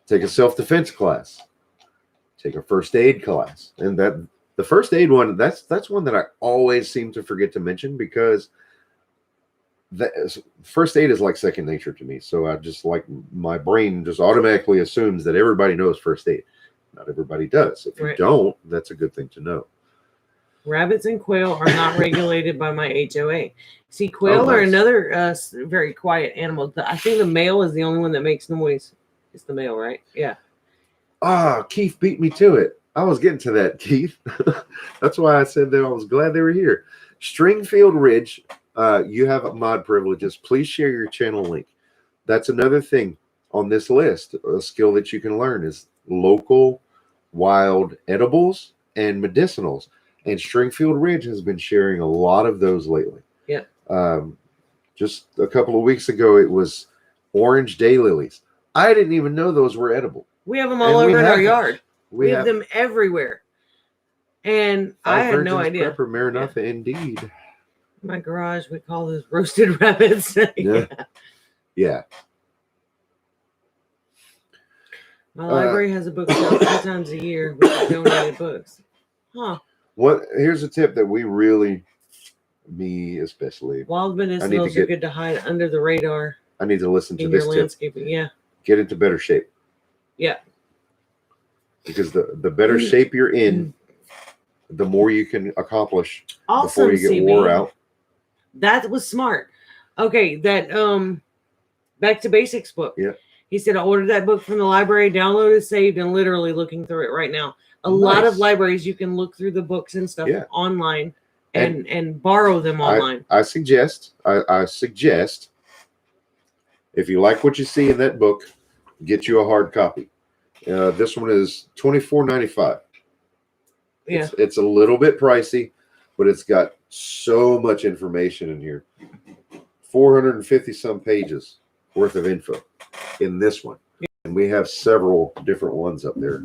Take a self-defense class. Take a first aid class. And the first aid one, that's one that I always seem to forget to mention, because first aid is like second nature to me. So I just my brain just automatically assumes that everybody knows first aid. Not everybody does. If you don't, that's a good thing to know. Rabbits and quail are not regulated by my HOA. See, quail Oh, are nice. another very quiet animal. I think the male is the only one that makes noise. It's the male, right? Yeah. Keith beat me to it. I was getting to that, Keith. That's why I said that I was glad they were here. Stringfield Ridge, you have mod privileges. Please share your channel link. That's another thing on this list. A skill that you can learn is local wild edibles and medicinals. And Stringfield Ridge has been sharing a lot of those lately. Yeah. Just a couple of weeks ago, it was orange daylilies. I didn't even know those were edible. We have them all over in our yard. We have them everywhere. And I had no idea. Pepper Maranatha, indeed. My garage, we call those roasted rabbits. Yeah. My library has a book sale 2 times a year with donated books. Huh. Here's a tip that we really, me especially, Wild medicinals are good to hide under the radar. I need to listen to in this your tip. landscaping. Yeah. Get into better shape. Yeah. Because the better shape you're in, the more you can accomplish before you get wore out. That was smart. Okay, that Back to Basics book. Yeah. He said I ordered that book from the library, downloaded, saved, and literally looking through it right now. A lot of libraries you can look through the books and stuff online and borrow them online. I suggest if you like what you see in that book, get you a hard copy. This one is $24.95. Yeah. It's a little bit pricey, but it's got so much information in here. 450 some pages worth of info in this one. Yeah. And we have several different ones up there.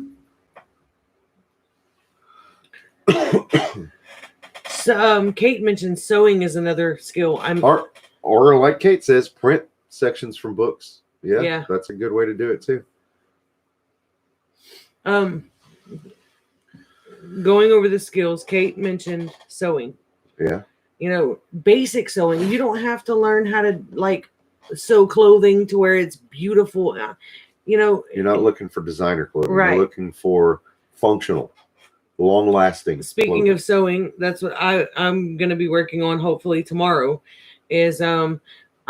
So, Kate mentioned sewing is another skill. Or like Kate says, print sections from books. Yeah, that's a good way to do it too. Going over the skills, Kate mentioned sewing. Yeah. Basic sewing. You don't have to learn how to sew clothing to where it's beautiful. You're not looking for designer clothing. Right. You're looking for functional, long-lasting. Speaking of sewing, that's what I'm going to be working on hopefully tomorrow is I'm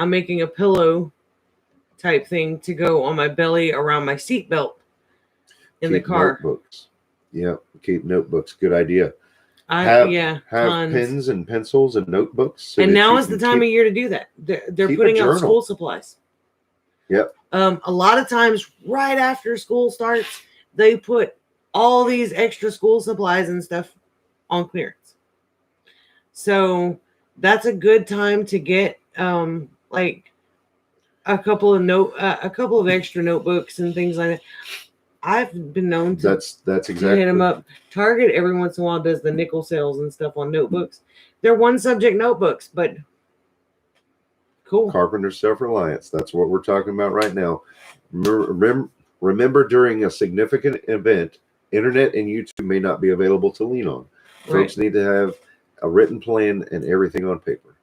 making a pillow type thing to go on my belly around my seat belt in the car. Notebooks. Yeah, keep notebooks. Good idea. Have pens and pencils and notebooks. And now is the time of year to do that. They're putting out school supplies. Yep. A lot of times right after school starts, they put all these extra school supplies and stuff on clearance. So that's a good time to get a couple of extra notebooks and things like that. I've been known to that's exactly hit them up. Target every once in a while does the nickel sales and stuff on notebooks. They're one subject notebooks, but cool. Carpenter self-reliance. That's what we're talking about right now. Remember, during a significant event, internet and YouTube may not be available to lean on. Folks need to have a written plan and everything on paper.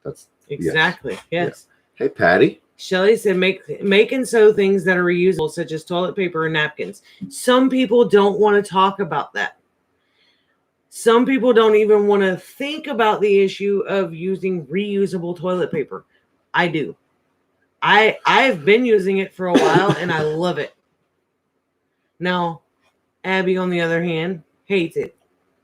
That's exactly. Yes. Yeah. Hey, Patty. Shelly said, make and sew things that are reusable, such as toilet paper and napkins. Some people don't want to talk about that. Some people don't even want to think about the issue of using reusable toilet paper. I do. I've been using it for a while and I love it. Now, Abby, on the other hand, hates it.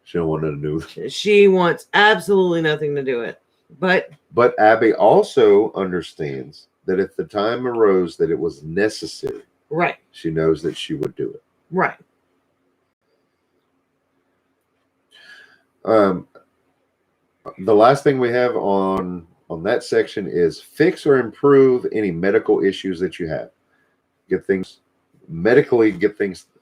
She don't want nothing to do with it. She wants absolutely nothing to do with it. But Abby also understands that if the time arose that it was necessary, right, she knows that she would do it. Right. The last thing we have on that section is fix or improve any medical issues that you have. Get things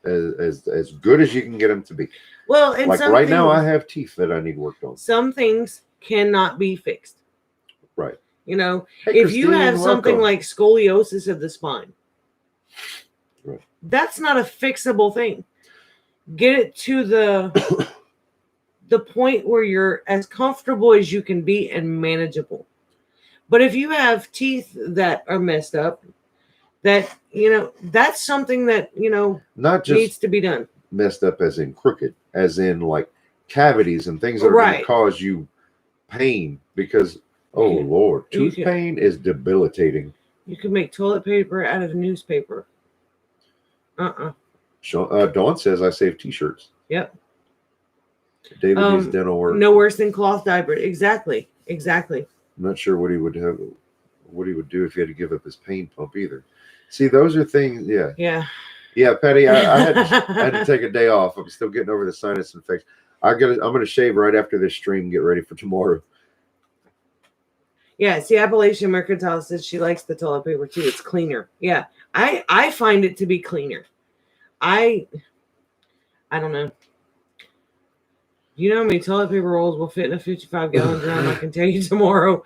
as good as you can get them to be. Well, and like right now, I have teeth that I need worked on. Some things cannot be fixed. Right. Hey, if Christine, you have something like scoliosis of the spine, right, that's not a fixable thing. Get it to the point where you're as comfortable as you can be and manageable. But if you have teeth that are messed up, that that's something that not just needs to be done. Messed up as in crooked, as in like cavities and things that are going to Right. cause you pain because, oh Lord, tooth pain is debilitating. You can make toilet paper out of newspaper. Dawn says I save T-shirts. Yep. David needs dental work. No worse than cloth diaper. Exactly. I'm not sure what he would do if he had to give up his pain pump either. See, those are things. Yeah, Patty. I had to take a day off. I'm still getting over the sinus infection. I'm gonna shave right after this stream. Get ready for tomorrow. Yeah. See, Appalachian Mercantile says she likes the toilet paper too. It's cleaner. Yeah, I find it to be cleaner. I don't know. You know how many toilet paper rolls will fit in a 55-gallon drum? I can tell you tomorrow.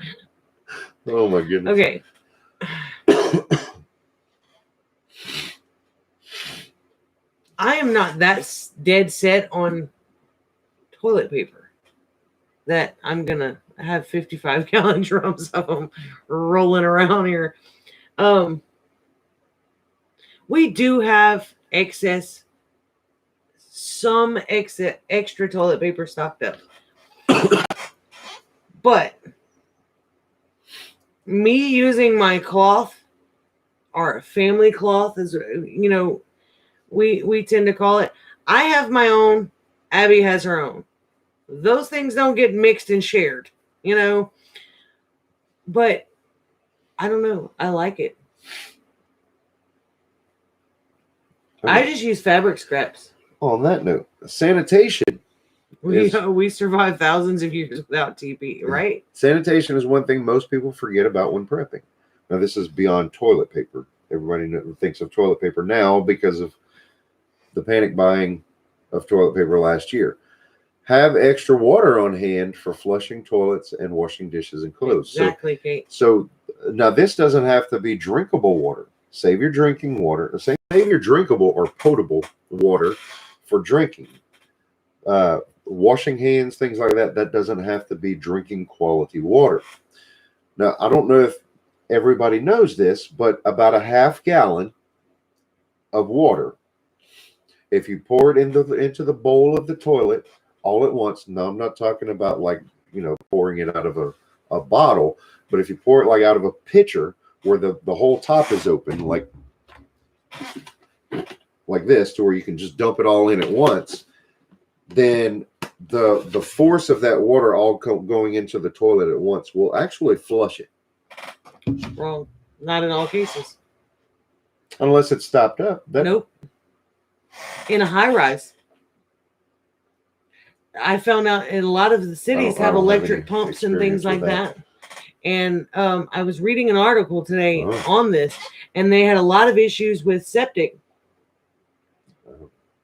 Oh my goodness. Okay. I am not that dead set on toilet paper that I'm going to have 55-gallon drums of them rolling around here. We do have some extra toilet paper stocked up. But me using my cloth, or family cloth, as you know, we tend to call it. I have my own. Abby has her own. Those things don't get mixed and shared, you know. But I don't know. I like it. I just use fabric scraps. On that note, sanitation. We survived thousands of years without TP, right? Sanitation is one thing most people forget about when prepping. Now, this is beyond toilet paper. Everybody thinks of toilet paper now because of the panic buying of toilet paper last year. Have extra water on hand for flushing toilets and washing dishes and clothes. Exactly, Kate. So now this doesn't have to be drinkable water. Save your drinking water. Save your drinkable or potable water for drinking. Washing hands, things like that. That doesn't have to be drinking quality water. Now, I don't know if everybody knows this, but about a half gallon of water, if you pour it into the bowl of the toilet all at once. No, I'm not talking about pouring it out of a bottle, but if you pour it like out of a pitcher where the whole top is open, like this, to where you can just dump it all in at once, then the force of that water all going into the toilet at once will actually flush it. Wrong. Not in all cases. Unless it's stopped up. Nope. In a high rise. I found out in a lot of the cities have electric pumps and things like that. And I was reading an article today on this, and they had a lot of issues with septic.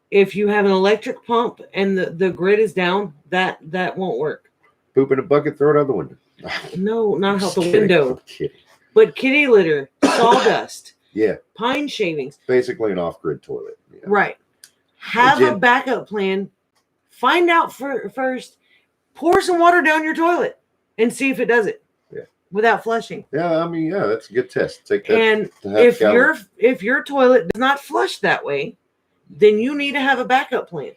If you have an electric pump and the grid is down, that won't work. Poop in a bucket, throw it out the window. No, not out the window. I'm kidding. But kitty litter, sawdust, yeah, pine shavings. Basically an off-grid toilet. Yeah. Right. Have a backup plan. Find out first. Pour some water down your toilet and see if it does it. Yeah. Without flushing. Yeah, I mean, yeah, that's a good test. Take that. And if your toilet does not flush that way, then you need to have a backup plan.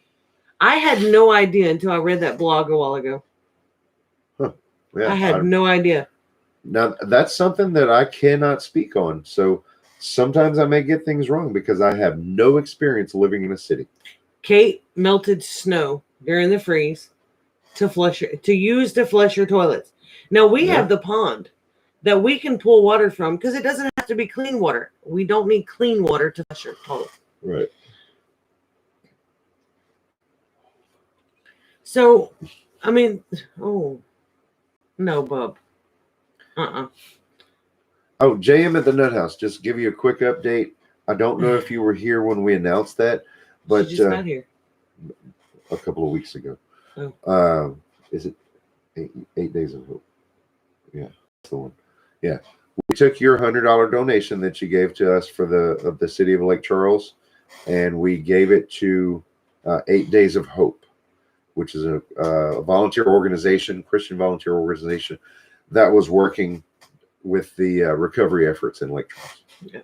I had no idea until I read that blog a while ago. Huh. Yeah, I had no idea. Now, that's something that I cannot speak on. So sometimes I may get things wrong because I have no experience living in a city. Kate melted snow during the freeze to flush your toilets. Now we have the pond that we can pull water from because it doesn't have to be clean water. We don't need clean water to flush your toilet. Right. So, I mean, oh no, bub. Oh, JM at the Nut House. Just give you a quick update. I don't know if you were here when we announced that, but she just got here a couple of weeks ago. Oh. Is it 8 Days of Hope? Yeah, that's the one. Yeah, we took your $100 donation that you gave to us for the city of Lake Charles, and we gave it to 8 Days of Hope, which is a volunteer organization, Christian volunteer organization that was working with the recovery efforts in Lake Charles. Yeah.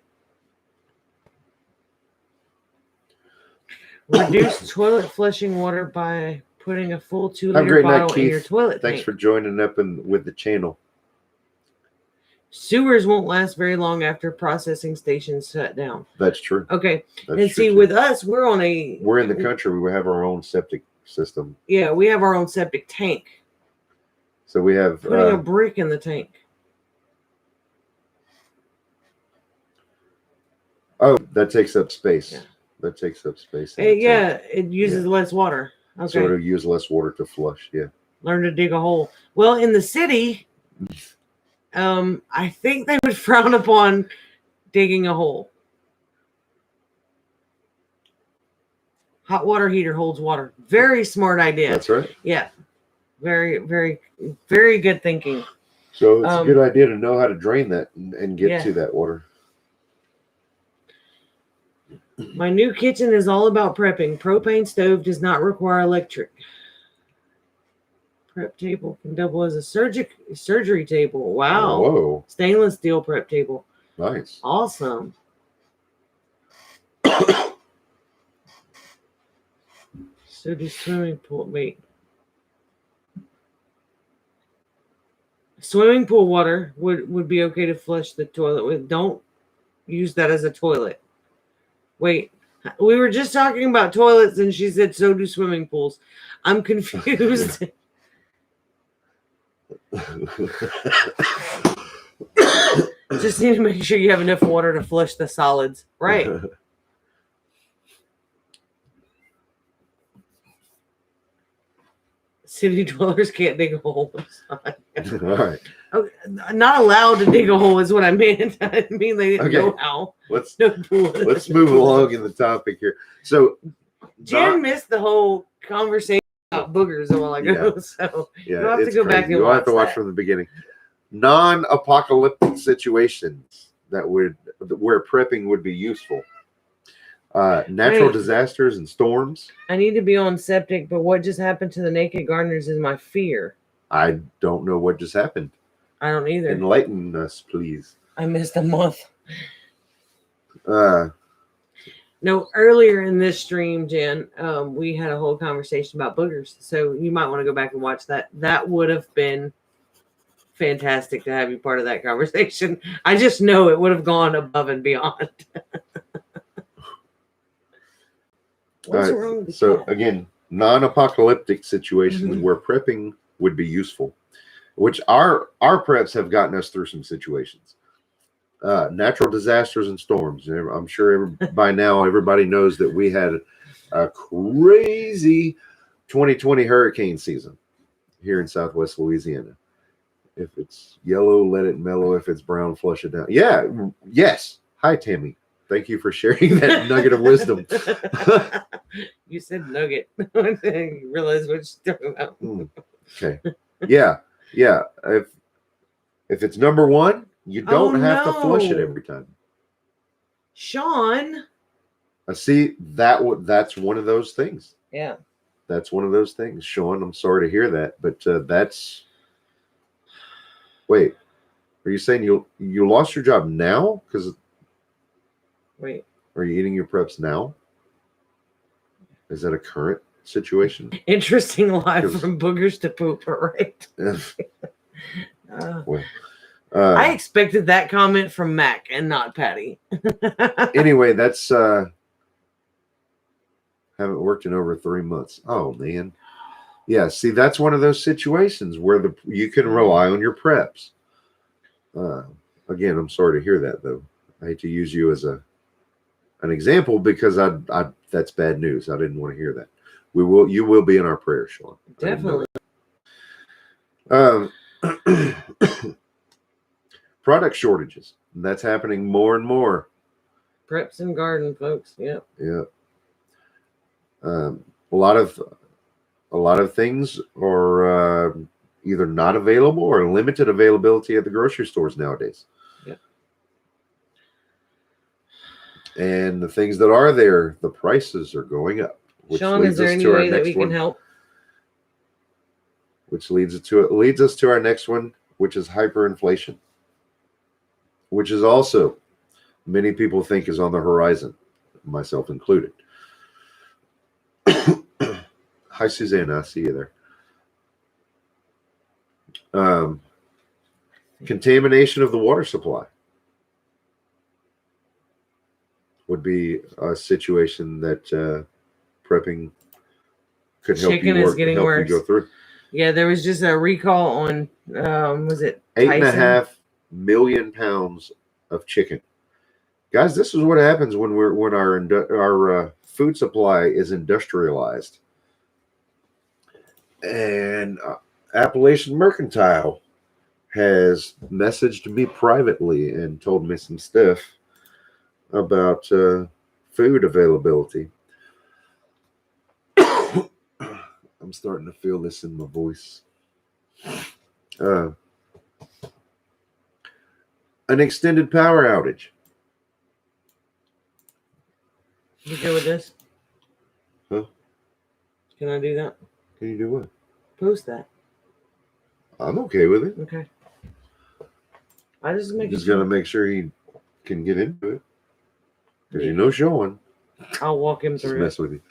Reduce toilet flushing water by putting a full 2 Have a liter great night, bottle in your Keith. toilet Thanks tank. for joining up with the channel. Sewers won't last very long after processing stations shut down. That's true. Okay. That's And true see, too. with us, we're in the country. We have our own septic system. Yeah, we have our own septic tank. So we have Putting a brick in the tank. oh, that takes up space. Yeah. That takes up space. in the tank. Yeah, it uses less water. Okay. So it'll use less water to flush. Yeah. Learn to dig a hole. Well, in the city, I think they would frown upon digging a hole. Hot water heater holds water. Very smart idea. That's right. Yeah. Very, very, very good thinking. So it's a good idea to know how to drain that and get to that water. My new kitchen is all about prepping. Propane stove does not require electric. Prep table can double as a surgery table. Wow. Whoa. Stainless steel prep table. Nice. Awesome. So do swimming pool. Wait. Swimming pool water would be okay to flush the toilet with. Don't use that as a toilet. Wait. We were just talking about toilets and she said so do swimming pools. I'm confused. Just need to make sure you have enough water to flush the solids. Right. City dwellers can't dig a hole. All right. Not allowed to dig a hole is what I meant. I didn't mean they didn't know how. Let's move along in the topic here. So Jen missed the whole conversation about boogers a while ago. Yeah. So yeah, you'll have to go back and you'll have to watch that. from the beginning. Non-apocalyptic situations where prepping would be useful. Natural Wait. disasters and storms. I need to be on septic, but what just happened to the naked gardeners is my fear. I don't know what just happened. I don't either. Enlighten us, please. I missed a month. Uh, No, earlier in this stream, Jen, we had a whole conversation about boogers. So you might want to go back and watch that. That would have been fantastic to have you part of that conversation. I just know it would have gone above and beyond. What's wrong with the so cat? again, non-apocalyptic situations Mhm. where prepping would be useful, which our preps have gotten us through some situations. Natural disasters and storms. I'm sure by now everybody knows that we had a crazy 2020 hurricane season here in Southwest Louisiana. If it's yellow, let it mellow. If it's brown, flush it down. Yeah. Yes. Hi, Tammy. Thank you for sharing that nugget of wisdom. You said nugget. You realize what you're talking about. Okay. Yeah. Yeah. If it's number one, you don't have to flush it every time. Sean. See, that's one of those things. Yeah. That's one of those things. Sean, I'm sorry to hear that, but that's. Wait, are you saying you lost your job now? Because Wait. Are you eating your preps now? Is that a current situation? Interesting life from boogers to poop, right? Well, I expected that comment from Mac and not Patty. Anyway, that's haven't worked in over 3 months. Oh man. Yeah, see, that's one of those situations where you can rely on your preps. Again, I'm sorry to hear that though. I hate to use you as an example because I that's bad news. I didn't want to hear that. You will be in our prayers, Sean. Definitely. Product shortages. That's happening more and more. Preps and garden, folks. Yep. Yeah. A lot of things are either not available or limited availability at the grocery stores nowadays. Yeah. And the things that are there, the prices are going up. Sean, is there any way that we can help? Which leads us to our next one, which is hyperinflation, which is also many people think is on the horizon, myself included. Hi, Susanna. I see you there. Contamination of the water supply would be a situation that prepping could help Chicken you is work, getting help worse. you go through. Yeah, there was just a recall on was it 8.5 million pounds of chicken. Guys, this is what happens when our food supply is industrialized. And Appalachian Mercantile has messaged me privately and told me some stuff about food availability. I'm starting to feel this in my voice. An extended power outage. You good with this? Huh? Can I do that? Can you do what? Post that. I'm okay with it. Okay. I just make Just gotta make sure he can get into it. Because you know Sean. I'll walk him Just through mess it. with you.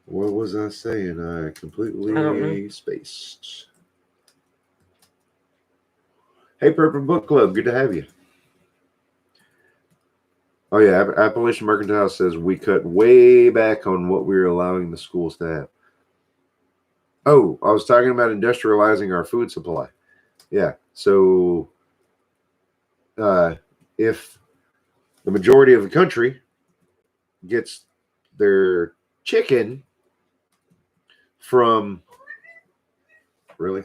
What was I saying? I completely don't know. spaced. Hey, Purple Book Club, good to have you. Oh yeah, Appalachian Mercantile says we cut way back on what we were allowing the schools to have. Oh, I was talking about industrializing our food supply. Yeah, so if the majority of the country gets their chicken from really,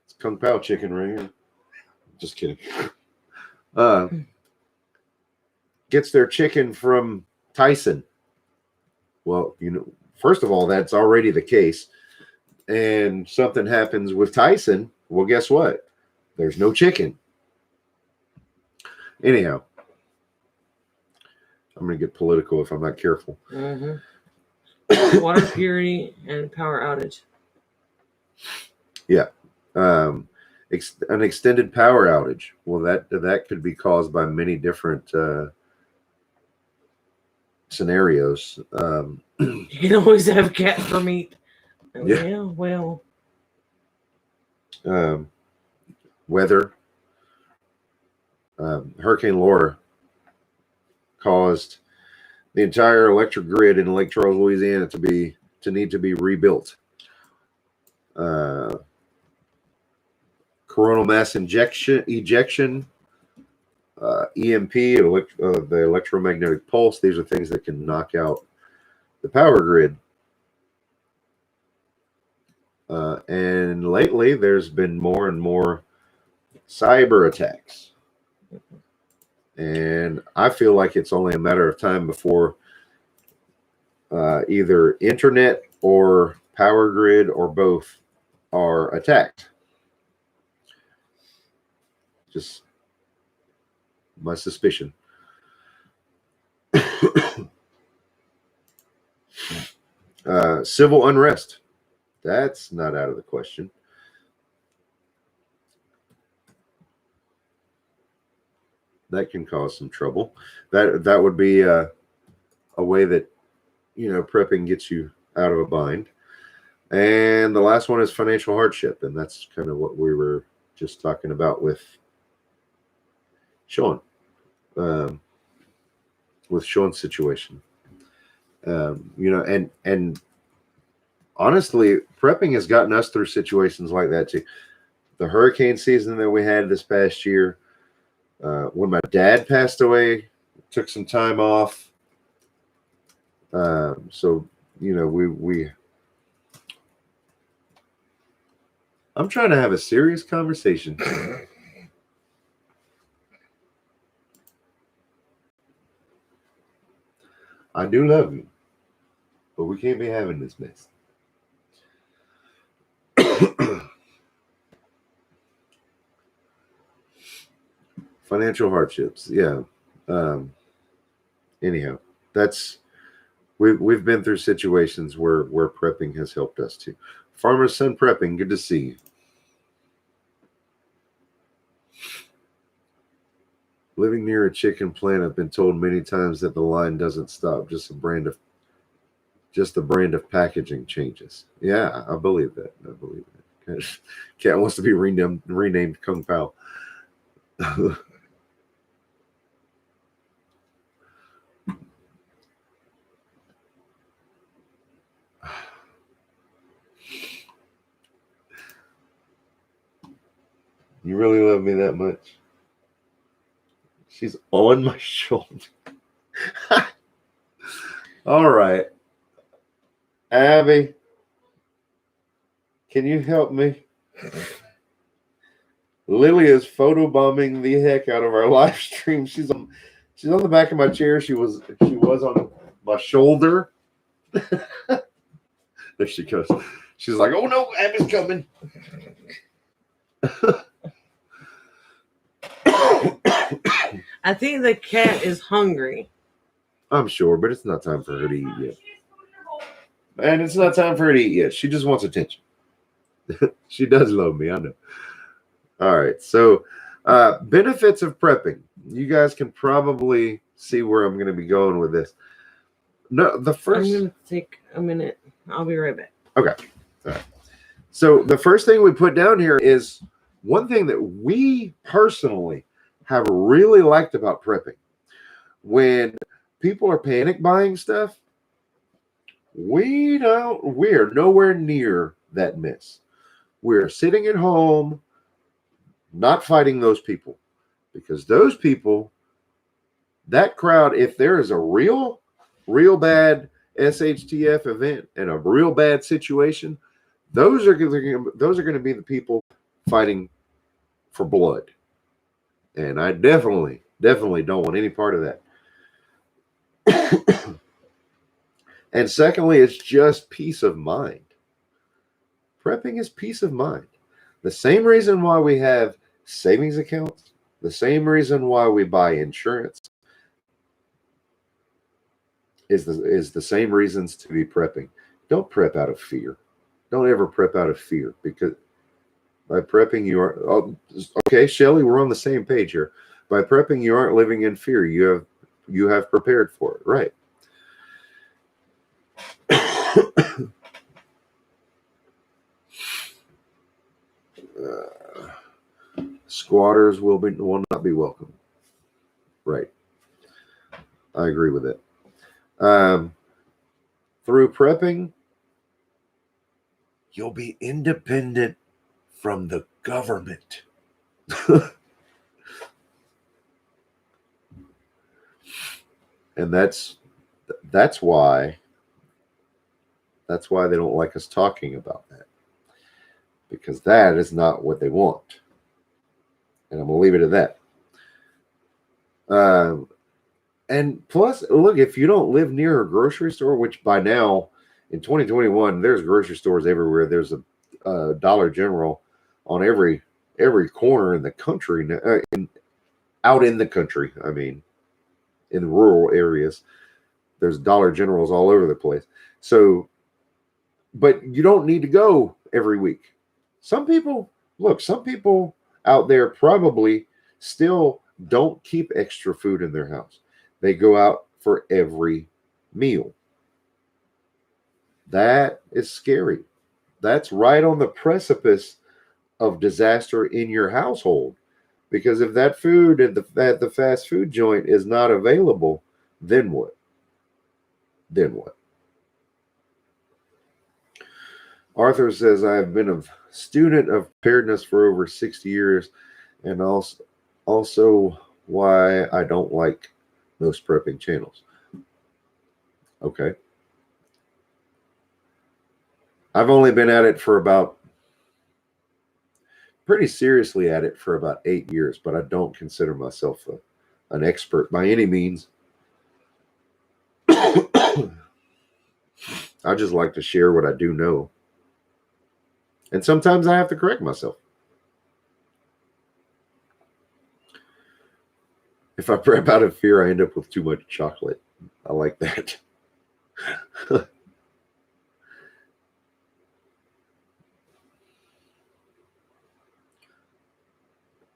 it's Kung Pao chicken right here. Just kidding. Gets their chicken from Tyson. Well, first of all, that's already the case. And something happens with Tyson. Well, guess what? There's no chicken. Anyhow, I'm going to get political if I'm not careful. Mm-hmm. Water purity and power outage. Yeah. An extended power outage. Well, that could be caused by many different scenarios. You can always have cat for meat. Yeah. Well. Weather. Hurricane Laura caused the entire electric grid in Lake Charles, Louisiana to need to be rebuilt. Coronal mass ejection, EMP, the electromagnetic pulse. These are things that can knock out the power grid. And lately, there's been more and more cyber attacks. And I feel like it's only a matter of time before either internet or power grid or both are attacked. Just my suspicion. Civil unrest. That's not out of the question. That can cause some trouble. That would be a way that prepping gets you out of a bind. And the last one is financial hardship, and that's kind of what we were just talking about with Sean, with Sean's situation. And honestly, prepping has gotten us through situations like that too. The hurricane season that we had this past year, when my dad passed away, took some time off. So we I'm trying to have a serious conversation. I do love you, but we can't be having this mess. Financial hardships, yeah. Anyhow, we've been through situations where prepping has helped us too. Farmer's Son Prepping, good to see you. Living near a chicken plant, I've been told many times that the line doesn't stop. Just the brand of packaging changes. Yeah, I believe that. I believe that. Cat wants to be renamed Kung Pao. You really love me that much? She's on my shoulder. All right. Abby, can you help me? Lily is photobombing the heck out of our live stream. She's on the back of my chair. She was on my shoulder. There she goes. She's like, oh no, Abby's coming. I think the cat is hungry. I'm sure, but it's not time for her to eat yet. And it's not time for her to eat yet. She just wants attention. She does love me, I know. All right, so benefits of prepping. You guys can probably see where I'm going to be going with this. No, the first. I'm going to take a minute. I'll be right back. Okay. All right. So the first thing we put down here is one thing that we personally have really liked about prepping. When people are panic buying stuff, we're nowhere near that mess. We're sitting at home, not fighting those people, because those people, that crowd, if there is a real bad SHTF event and a real bad situation, those are going to be the people fighting for blood. And I definitely don't want any part of that. And secondly, it's just peace of mind. Prepping is peace of mind. The same reason why we have savings accounts, the same reason why we buy insurance is the same reasons to be prepping. Don't prep out of fear. Don't ever prep out of fear, because by prepping you are okay, Shelly, we're on the same page here. By prepping, you aren't living in fear. You have prepared for it, right? Squatters will not be welcome. Right. I agree with it. Through prepping, you'll be independent from the government. And that's why they don't like us talking about that, because that is not what they want. And I'm gonna leave it at that. And plus, look, if you don't live near a grocery store, which by now in 2021 there's grocery stores everywhere. There's a Dollar General on every corner in the country, out in the country. I mean, in rural areas, there's Dollar Generals all over the place. So, but you don't need to go every week. Some people out there probably still don't keep extra food in their house. They go out for every meal. That is scary. That's right on the precipice of disaster in your household. Because if that food at the fast food joint is not available, then what? Then what? Arthur says, I have been a student of preparedness for over 60 years, and also why I don't like most prepping channels. Okay. I've only been at it for pretty seriously at it for about 8 years, but I don't consider myself an expert by any means. I just like to share what I do know. And sometimes I have to correct myself. If I prep out of fear, I end up with too much chocolate. I like that.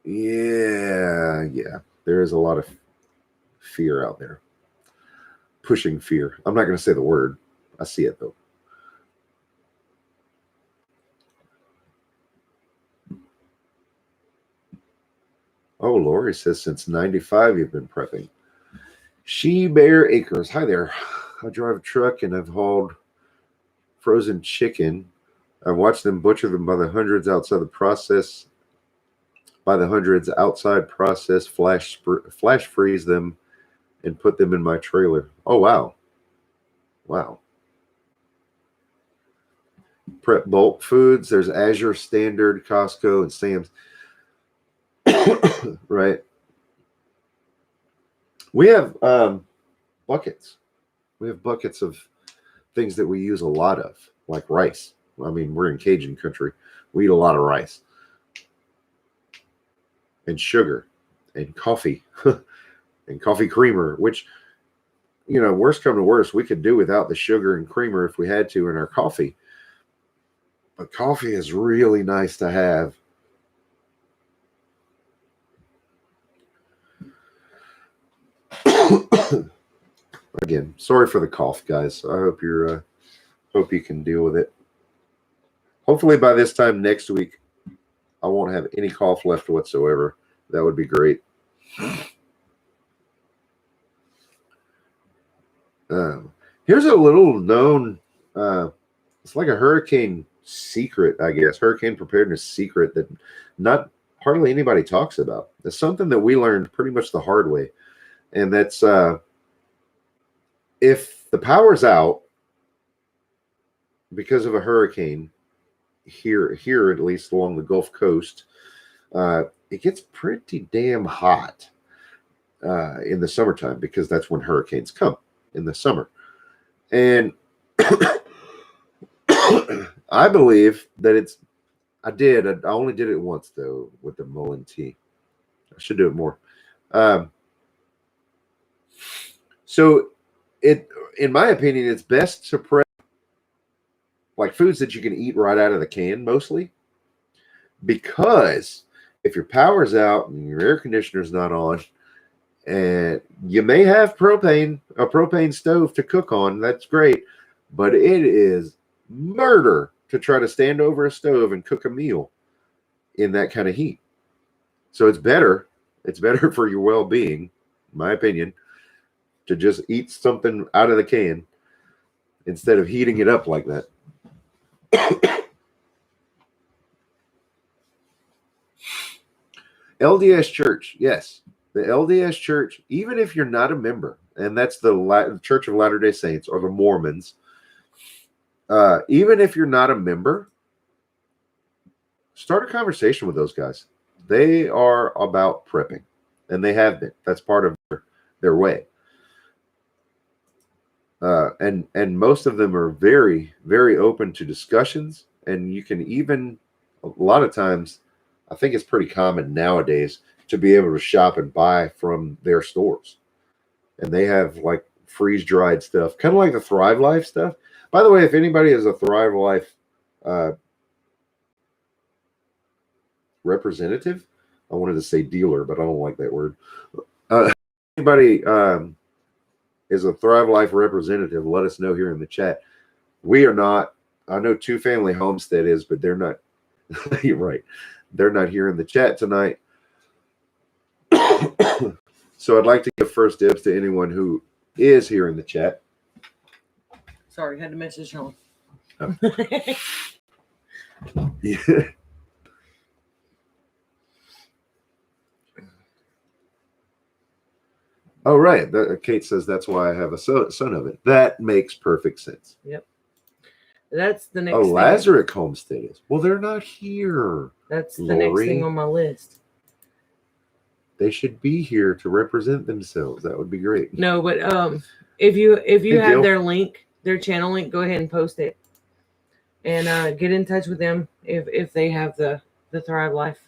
Yeah. There is a lot of fear out there. Pushing fear. I'm not going to say the word. I see it though. Oh, Lori says since 95 you've been prepping. She Bear Acres. Hi there. I drive a truck and I've hauled frozen chicken. I've watched them butcher them by the hundreds outside the process. By the hundreds outside process, flash freeze them and put them in my trailer. Oh, wow. Wow. Prep bulk foods. There's Azure Standard, Costco, and Sam's. Right. We have buckets. We have buckets of things that we use a lot of, like rice. I mean, we're in Cajun country. We eat a lot of rice. And sugar. And coffee. And coffee creamer, which, you know, worst come to worst, we could do without the sugar and creamer if we had to in our coffee. But coffee is really nice to have. Again, sorry for the cough, guys. I hope you're hope you can deal with it. Hopefully by this time next week, I won't have any cough left whatsoever. That would be great. Here's a little known, it's like a hurricane secret, I guess, hurricane preparedness secret that not hardly anybody talks about. It's something that we learned pretty much the hard way. And that's if the power's out because of a hurricane here at least along the Gulf Coast, it gets pretty damn hot in the summertime because that's when hurricanes come in the summer. And I believe that I only did it once though with the Mullen tea. I should do it more. So in my opinion, it's best to prep like foods that you can eat right out of the can mostly, because if your power's out and your air conditioner's not on, and you may have a propane stove to cook on, that's great, but it is murder to try to stand over a stove and cook a meal in that kind of heat. So it's better for your well-being, in my opinion, to just eat something out of the can instead of heating it up like that. LDS Church, yes. The LDS Church, even if you're not a member, and that's the Church of Latter-day Saints or the Mormons, even if you're not a member, start a conversation with those guys. They are about prepping, and they have been. That's part of their way. And most of them are very, very open to discussions, and you can even, a lot of times, I think it's pretty common nowadays to be able to shop and buy from their stores. And they have like freeze-dried stuff, kind of like the Thrive Life stuff. By the way, if anybody is a Thrive Life representative, I wanted to say dealer, but I don't like that word. Anybody is a Thrive Life representative, let us know here in the chat. We are not. I know Two Family Homestead is, but they're not. You're right. They're not here in the chat tonight. So I'd like to give first dibs to anyone who is here in the chat. Sorry, had to message Sean. Oh. Yeah. Oh, right. Kate says that's why I have a son of it. That makes perfect sense. Yep. That's the next thing. thing. Lazarick Homestead is. Well, they're not here. That's the Lori. next thing on my list. They should be here to represent themselves. That would be great. No, but if you have deal. their link, their channel link, go ahead and post it. And get in touch with them if they have the Thrive Life.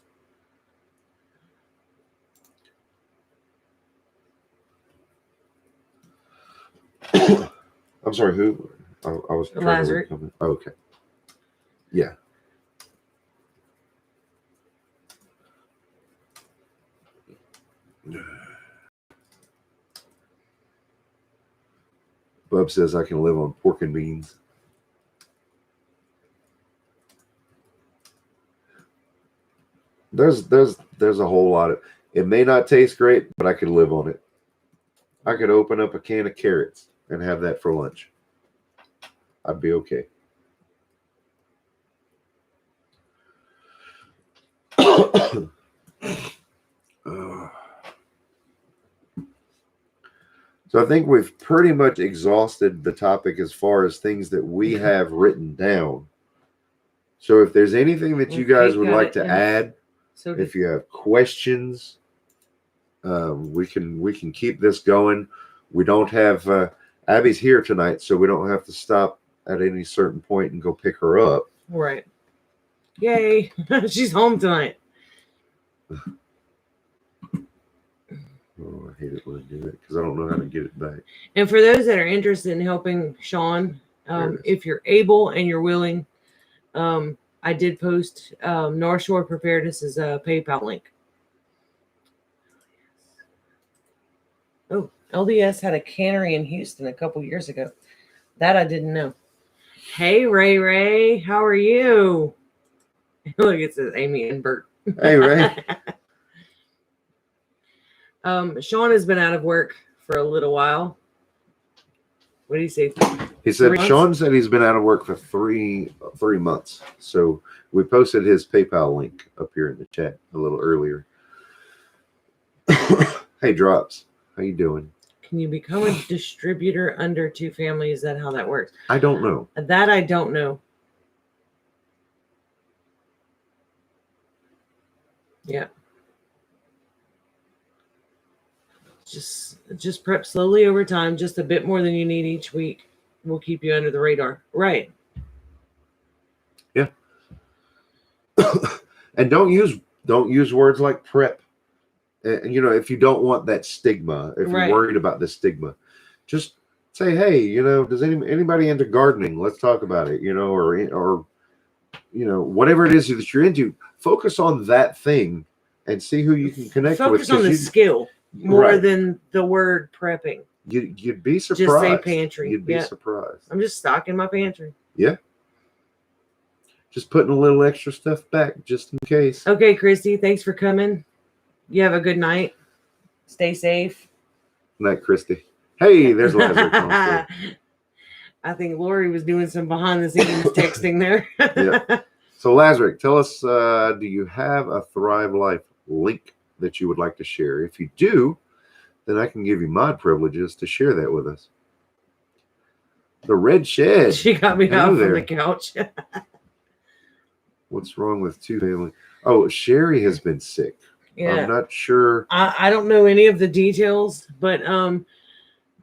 I'm sorry, who? I was trying to read something. Oh, okay. Yeah. Bub says I can live on pork and beans. There's a whole lot of it. May not taste great, but I could live on it. I could open up a can of carrots and have that for lunch. I'd be okay. So I think we've pretty much exhausted the topic as far as things that we have written down. So if there's anything that you guys would like to add, So if you have questions, we can keep this going. We don't have Abby's here tonight, so we don't have to stop at any certain point and go pick her up. right. Yay. She's home tonight. Oh, I hate it when I do it because I don't know how to get it back. And for those that are interested in helping Sean, if you're able and you're willing, I did post North Shore Preparedness's PayPal link. Oh, LDS had a cannery in Houston a couple years ago. That I didn't know. Hey, Ray, how are you? Look, it says Amy and Bert. Hey, Ray. Sean has been out of work for a little while. What do you say? He said 3 months? Sean said he's been out of work for three months. So we posted his PayPal link up here in the chat a little earlier. Hey, Drops, how you doing? Can you become a distributor under 2 families? Is that how that works? I don't know. That I don't know. Yeah. Just prep slowly over time, just a bit more than you need each week. We'll keep you under the radar. Right. Yeah. And don't use words like prep. And if you don't want that stigma, if you're worried about the stigma, just say, hey, does anybody into gardening? Let's talk about it, or whatever it is that you're into, focus on that thing and see who you can connect with. Focus on the skill more than the word prepping. You'd be surprised. Just say pantry. You'd be surprised. I'm just stocking my pantry. Yeah. Just putting a little extra stuff back just in case. Okay, Christy, thanks for coming. You have a good night. Stay safe. Night, Christy. Hey, there's Lazarus. I think Lori was doing some behind the scenes texting there. Yeah. So, Lazarus, tell us, do you have a Thrive Life link that you would like to share? If you do, then I can give you my privileges to share that with us. The Red Shed. She got me out from the couch. What's wrong with 2 family? Oh, Sherry has been sick. Yeah. I'm not sure. I don't know any of the details, but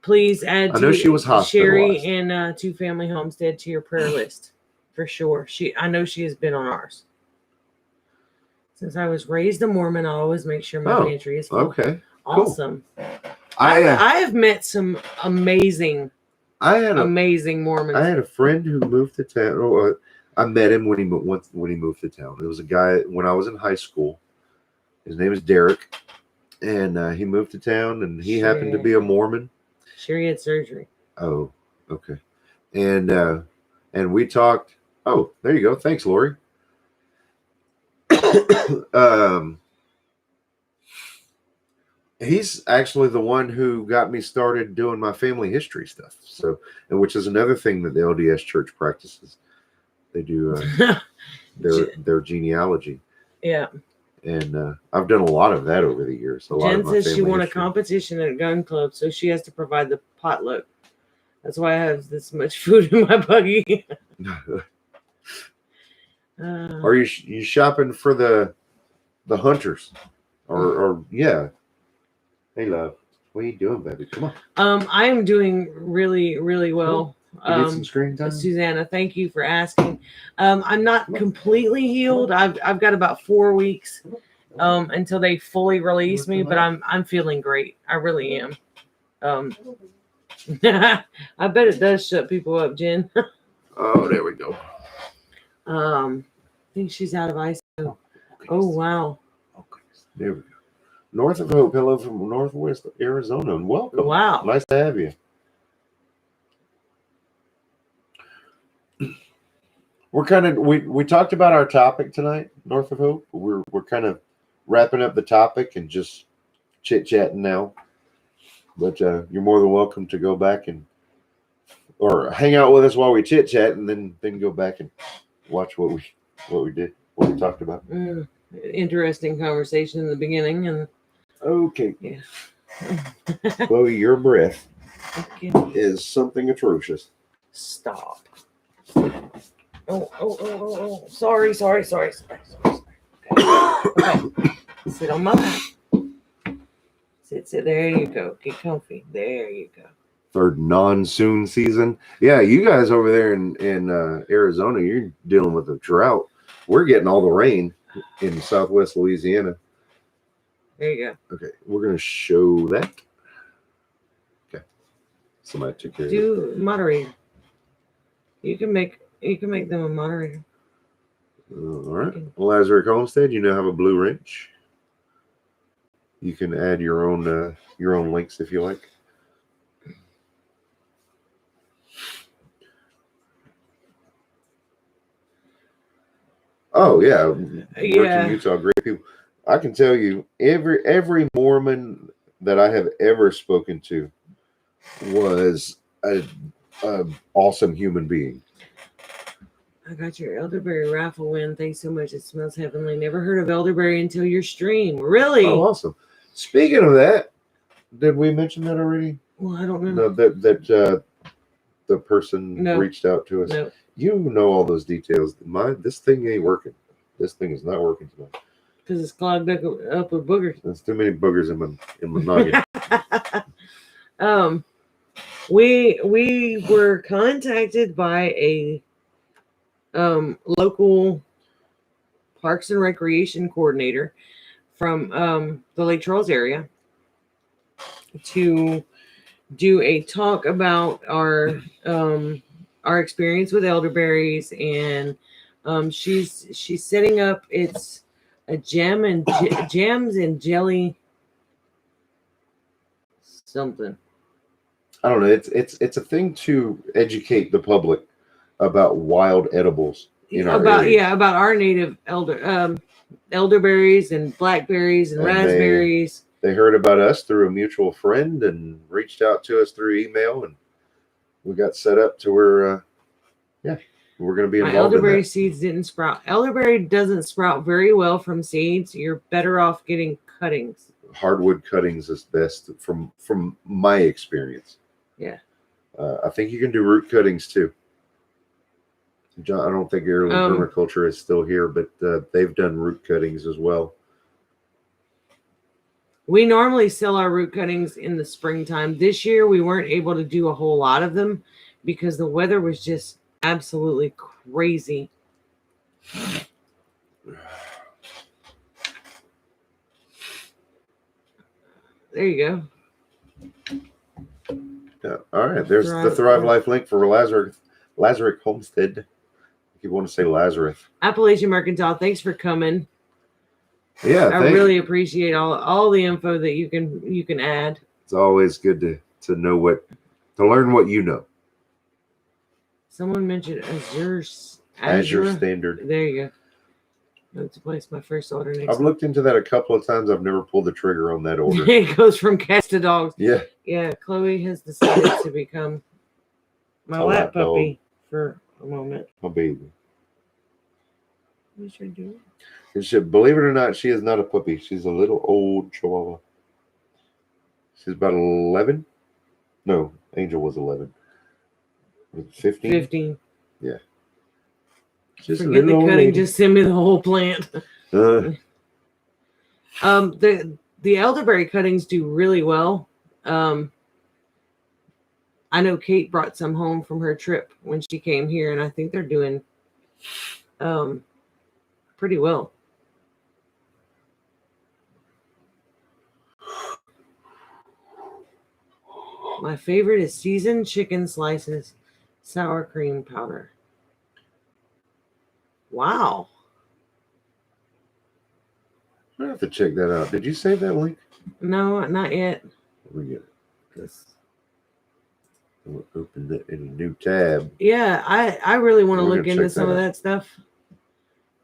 please add I know she was Sherry and 2 Family Homestead to your prayer list for sure. I know she has been on ours. Since I was raised a Mormon, I always make sure my pantry is full. Okay. Awesome. Cool. I have met some amazing Mormons. I had a friend who moved to town. I met him when he moved to town. It was a guy when I was in high school. His name is Derek, and he moved to town, and he happened to be a Mormon. Sherry had surgery. Oh, okay. And we talked. Oh, there you go. Thanks, Lori. He's actually the one who got me started doing my family history stuff. So, and which is another thing that the LDS Church practices. They do their genealogy. Yeah. And I've done a lot of that over the years. Jen says she won a competition at a gun club, so she has to provide the potluck. That's why I have this much food in my buggy. Are you shopping for the hunters? Or yeah. Hey, love. What are you doing, baby? Come on. I am doing really, really well. You need some screen time? Susanna, thank you for asking. I'm not completely healed. I've got about 4 weeks until they fully release me, but I'm feeling great. I really am. I bet it does shut people up, Jen. Oh, there we go. I think she's out of ice. Oh, wow. Okay, there we go. North of Hope, hello from Northwest Arizona, and welcome. Wow. Nice to have you. we're kind of we talked about our topic tonight, North of Hope. We're kind of wrapping up the topic and just chit chatting now. But you're more than welcome to go back and or hang out with us while we chit chat, and then go back and watch what we talked about. Interesting conversation in the beginning, and Okay, yeah. Chloe, your breath Okay. is something atrocious. Stop. Oh. Sorry. Okay. Sit on my lap. Sit. There you go. Get comfy. There you go. For monsoon season, yeah, you guys over there in Arizona, you're dealing with a drought. We're getting all the rain in Southwest Louisiana. There you go. Okay, we're gonna show that. Okay, somebody took care of it. Do moderator. You can make them a moderator. All right, Lazarus Homestead, you now have a blue wrench. You can add your own links if you like. Oh yeah, Yeah. Utah, great people. I can tell you, every Mormon that I have ever spoken to was a awesome human being. I got your elderberry raffle win. Thanks so much. It smells heavenly. Never heard of elderberry until your stream. Really? Oh, awesome. Speaking of that, did we mention that already? Well, I don't know. No, that the person No. reached out to us. No. You know all those details. This thing ain't working. This thing is not working tonight. Because it's clogged up with boogers. There's too many boogers in my noggin. We were contacted by a local Parks and Recreation coordinator from the Lake Charles area to do a talk about our experience with elderberries, and she's setting up it's a jams and jelly something. I don't know. It's a thing to educate the public about wild edibles in our area. About our native elderberries and blackberries and raspberries. They heard about us through a mutual friend and reached out to us through email, and we got set up to where we're going to be involved. My elderberry seeds didn't sprout. Elderberry doesn't sprout very well from seeds. You're better off getting cuttings. Hardwood cuttings is best from my experience. Yeah. I think you can do root cuttings too. John, I don't think heirloom permaculture is still here, but they've done root cuttings as well. We normally sell our root cuttings in the springtime. This year, we weren't able to do a whole lot of them because the weather was just absolutely crazy. There you go. Yeah. All right. There's the Thrive Life link for Lazarus Homestead. If you want to say Lazarus. Appalachian Mercantile, thanks for coming. Yeah, I really appreciate all the info that you can add. It's always good to know to learn what you know. Someone mentioned Azure Standard. There you go. Let's place my first order next. I've looked into that a couple of times. I've never pulled the trigger on that order. It goes from cats to dogs. Yeah. Yeah. Chloe has decided to become my lap puppy for a moment. My baby. What should I do? Believe it or not, she is not a puppy. She's a little old chihuahua. She's about 11. No, Angel was 11. 15? 15. Yeah. Just forget the cutting. Lady. Just send me the whole plant. The elderberry cuttings do really well. I know Kate brought some home from her trip when she came here, and I think they're doing pretty well. My favorite is seasoned chicken slices, sour cream powder. Wow. I have to check that out. Did you save that link? No, not yet. Let me get it. We'll open it in a new tab. Yeah, I really want to We're look gonna into check some that of out. that stuff.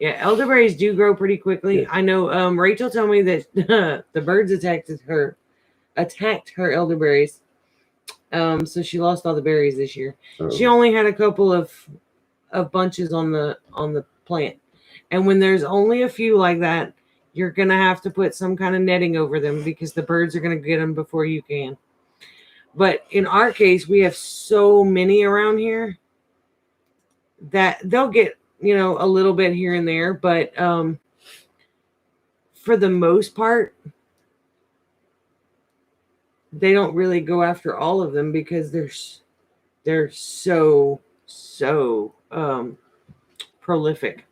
Yeah, elderberries do grow pretty quickly. Yeah. I know Rachel told me that the birds attacked her elderberries. So she lost all the berries this year. She only had a couple of bunches on the plant. And when there's only a few like that, you're going to have to put some kind of netting over them because the birds are going to get them before you can. But in our case, we have so many around here that they'll get, a little bit here and there. But for the most part, they don't really go after all of them because they're so prolific.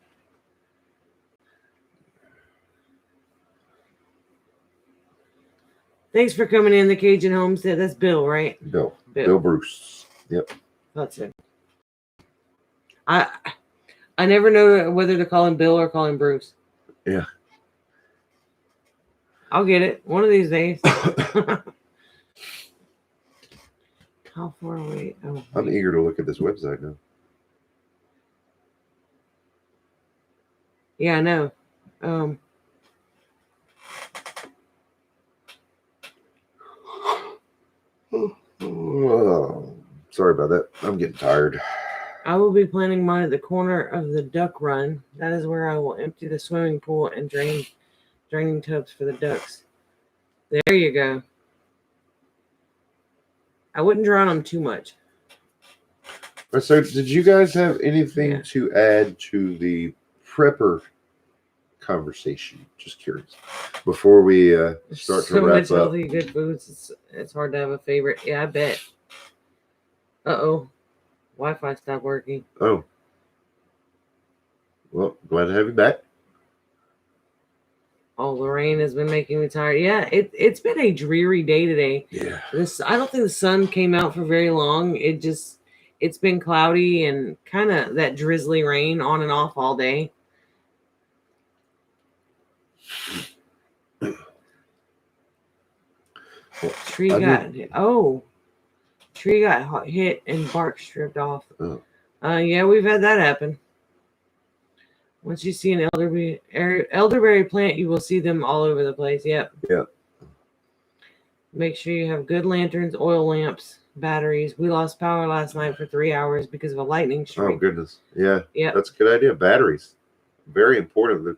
Thanks for coming in, the Cajun Homestead. That's Bill, right? Bill Bruce. Yep. That's it. I never know whether to call him Bill or call him Bruce. Yeah. I'll get it one of these days. How far away? Oh, I'm eager to look at this website now. yeah, I know. Oh, sorry about that. I'm getting tired. I will be planting mine at the corner of the duck run. That is where I will empty the swimming pool and draining tubs for the ducks. There you go. I wouldn't drown them too much. So, did you guys have anything to add to the prepper conversation? Just curious. Before we start to So wrap much up. healthy, good foods. It's hard to have a favorite. Yeah, I bet. Uh-oh. Wi-Fi stopped working. Oh. Well, glad to have you back. Oh, the rain has been making me tired. Yeah, it's been a dreary day today. Yeah. I don't think the sun came out for very long. It's been cloudy and kind of that drizzly rain on and off all day. Tree got hit and bark stripped off. Oh. Yeah, we've had that happen. Once you see an elderberry plant, you will see them all over the place. Yep. Make sure you have good lanterns, oil lamps, batteries. We lost power last night for 3 hours because of a lightning strike. Oh, goodness. Yeah. Yep. That's a good idea. Batteries. Very important. That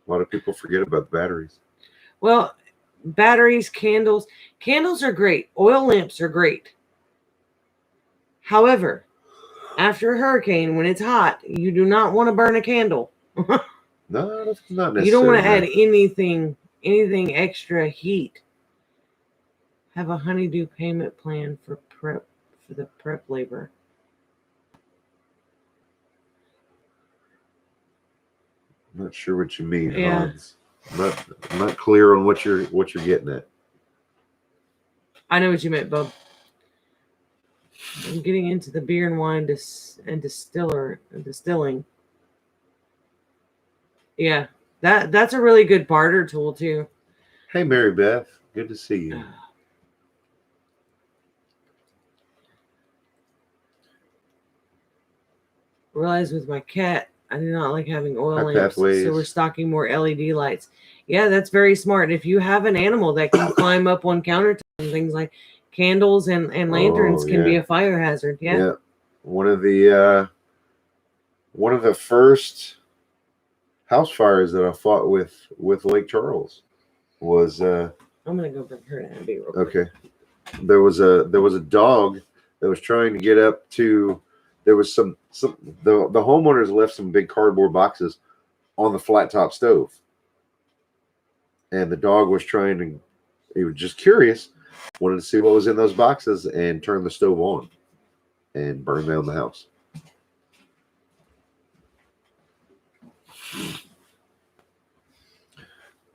a lot of people forget about the batteries. Well, batteries, candles. Candles are great. Oil lamps are great. However, after a hurricane, when it's hot, you do not want to burn a candle. No, that's not necessary. You don't want to add anything extra heat. Have a honeydew payment plan for the prep labor. I'm not sure what you mean, Yeah. Hans. I'm not clear on what you're getting at. I know what you meant, Bub. I'm getting into the beer and wine and distilling. Yeah, that's a really good barter tool too. Hey, Mary Beth. Good to see you. Realize with my cat, I do not like having oil High lamps, pathways. so we're stocking more LED lights. Yeah, that's very smart. If you have an animal that can climb up on countertops and things like candles and lanterns can be a fire hazard. Yeah. One of the first house fires that I fought with Lake Charles was I'm gonna go bring her to Abby real quick. okay. There was a dog that was trying to get up to. There was the homeowners left some big cardboard boxes on the flat top stove, and the dog was he was just curious, wanted to see what was in those boxes, and turned the stove on and burned down the house.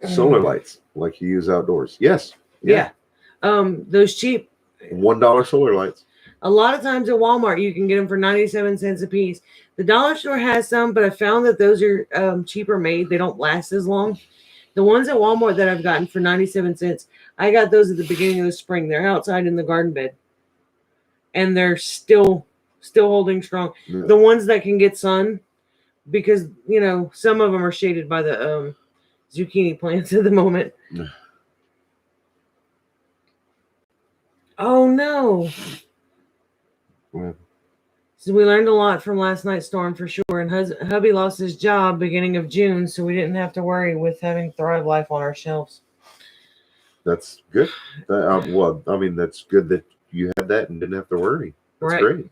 Solar lights, like you use outdoors. Yes. Yeah. Those cheap $1 solar lights. A lot of times at Walmart, you can get them for 97 cents a piece. The dollar store has some, but I found that those are cheaper made. They don't last as long. The ones at Walmart that I've gotten for 97 cents, I got those at the beginning of the spring. They're outside in the garden bed. and they're still holding strong. Yeah. The ones that can get sun, because some of them are shaded by the zucchini plants at the moment. Yeah. Oh no. Yeah. So we learned a lot from last night's storm for sure. And hubby lost his job beginning of June, so we didn't have to worry with having Thrive Life on our shelves. That's good. Well, I mean, that's good that you had that and didn't have to worry. That's Right. great.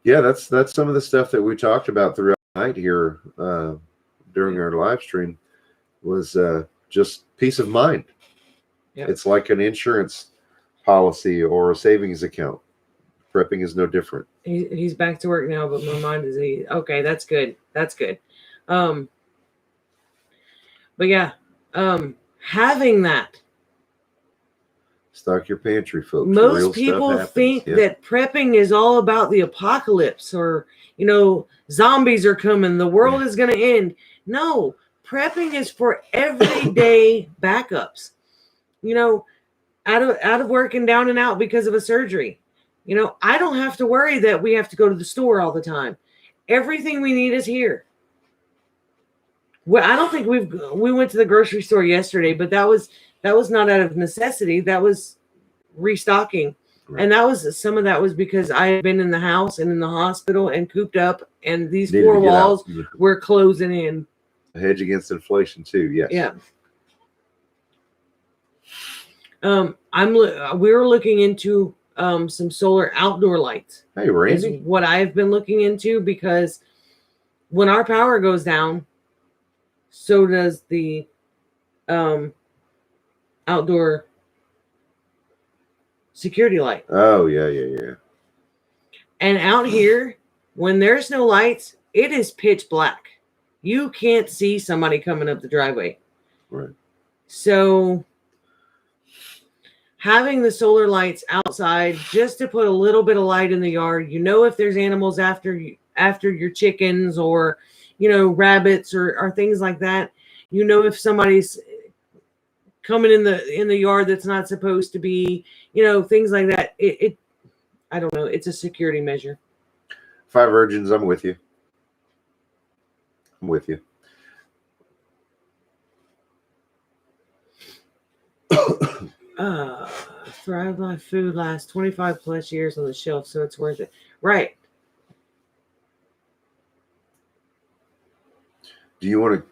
Yeah, that's some of the stuff that we talked about throughout the night here during our live stream was just peace of mind. Yep. It's like an insurance policy or a savings account. Prepping is no different. He's back to work now, but my mind is okay. That's good. That's good. But yeah, having that. Stock your pantry, folks. Most Real people stuff happens. think Yeah. that prepping is all about the apocalypse, or zombies are coming, the world is going to end. No, prepping is for everyday backups. Out of work and down and out because of a surgery. I don't have to worry that we have to go to the store all the time. Everything we need is here. Well, I don't think we went to the grocery store yesterday, but that was not out of necessity. That was restocking. Right. And some of that was because I had been in the house and in the hospital and cooped up, and these Needed four to get walls out. were closing in. A hedge against inflation too. Yes. Yeah. We were looking into some solar outdoor lights. Hey, Is Randy. what I've been looking into, because when our power goes down, so does the outdoor security light. Oh, yeah. And out here, when there's no lights, it is pitch black. You can't see somebody coming up the driveway. Right. So having the solar lights outside just to put a little bit of light in the yard, if there's animals after your chickens, or rabbits or things like that, if somebody's coming in the yard that's not supposed to be, things like that. It I don't know, it's a security measure. Five Virgins, I'm with you. Thrive Life food lasts 25 plus years on the shelf, so it's worth it. Right. Do you want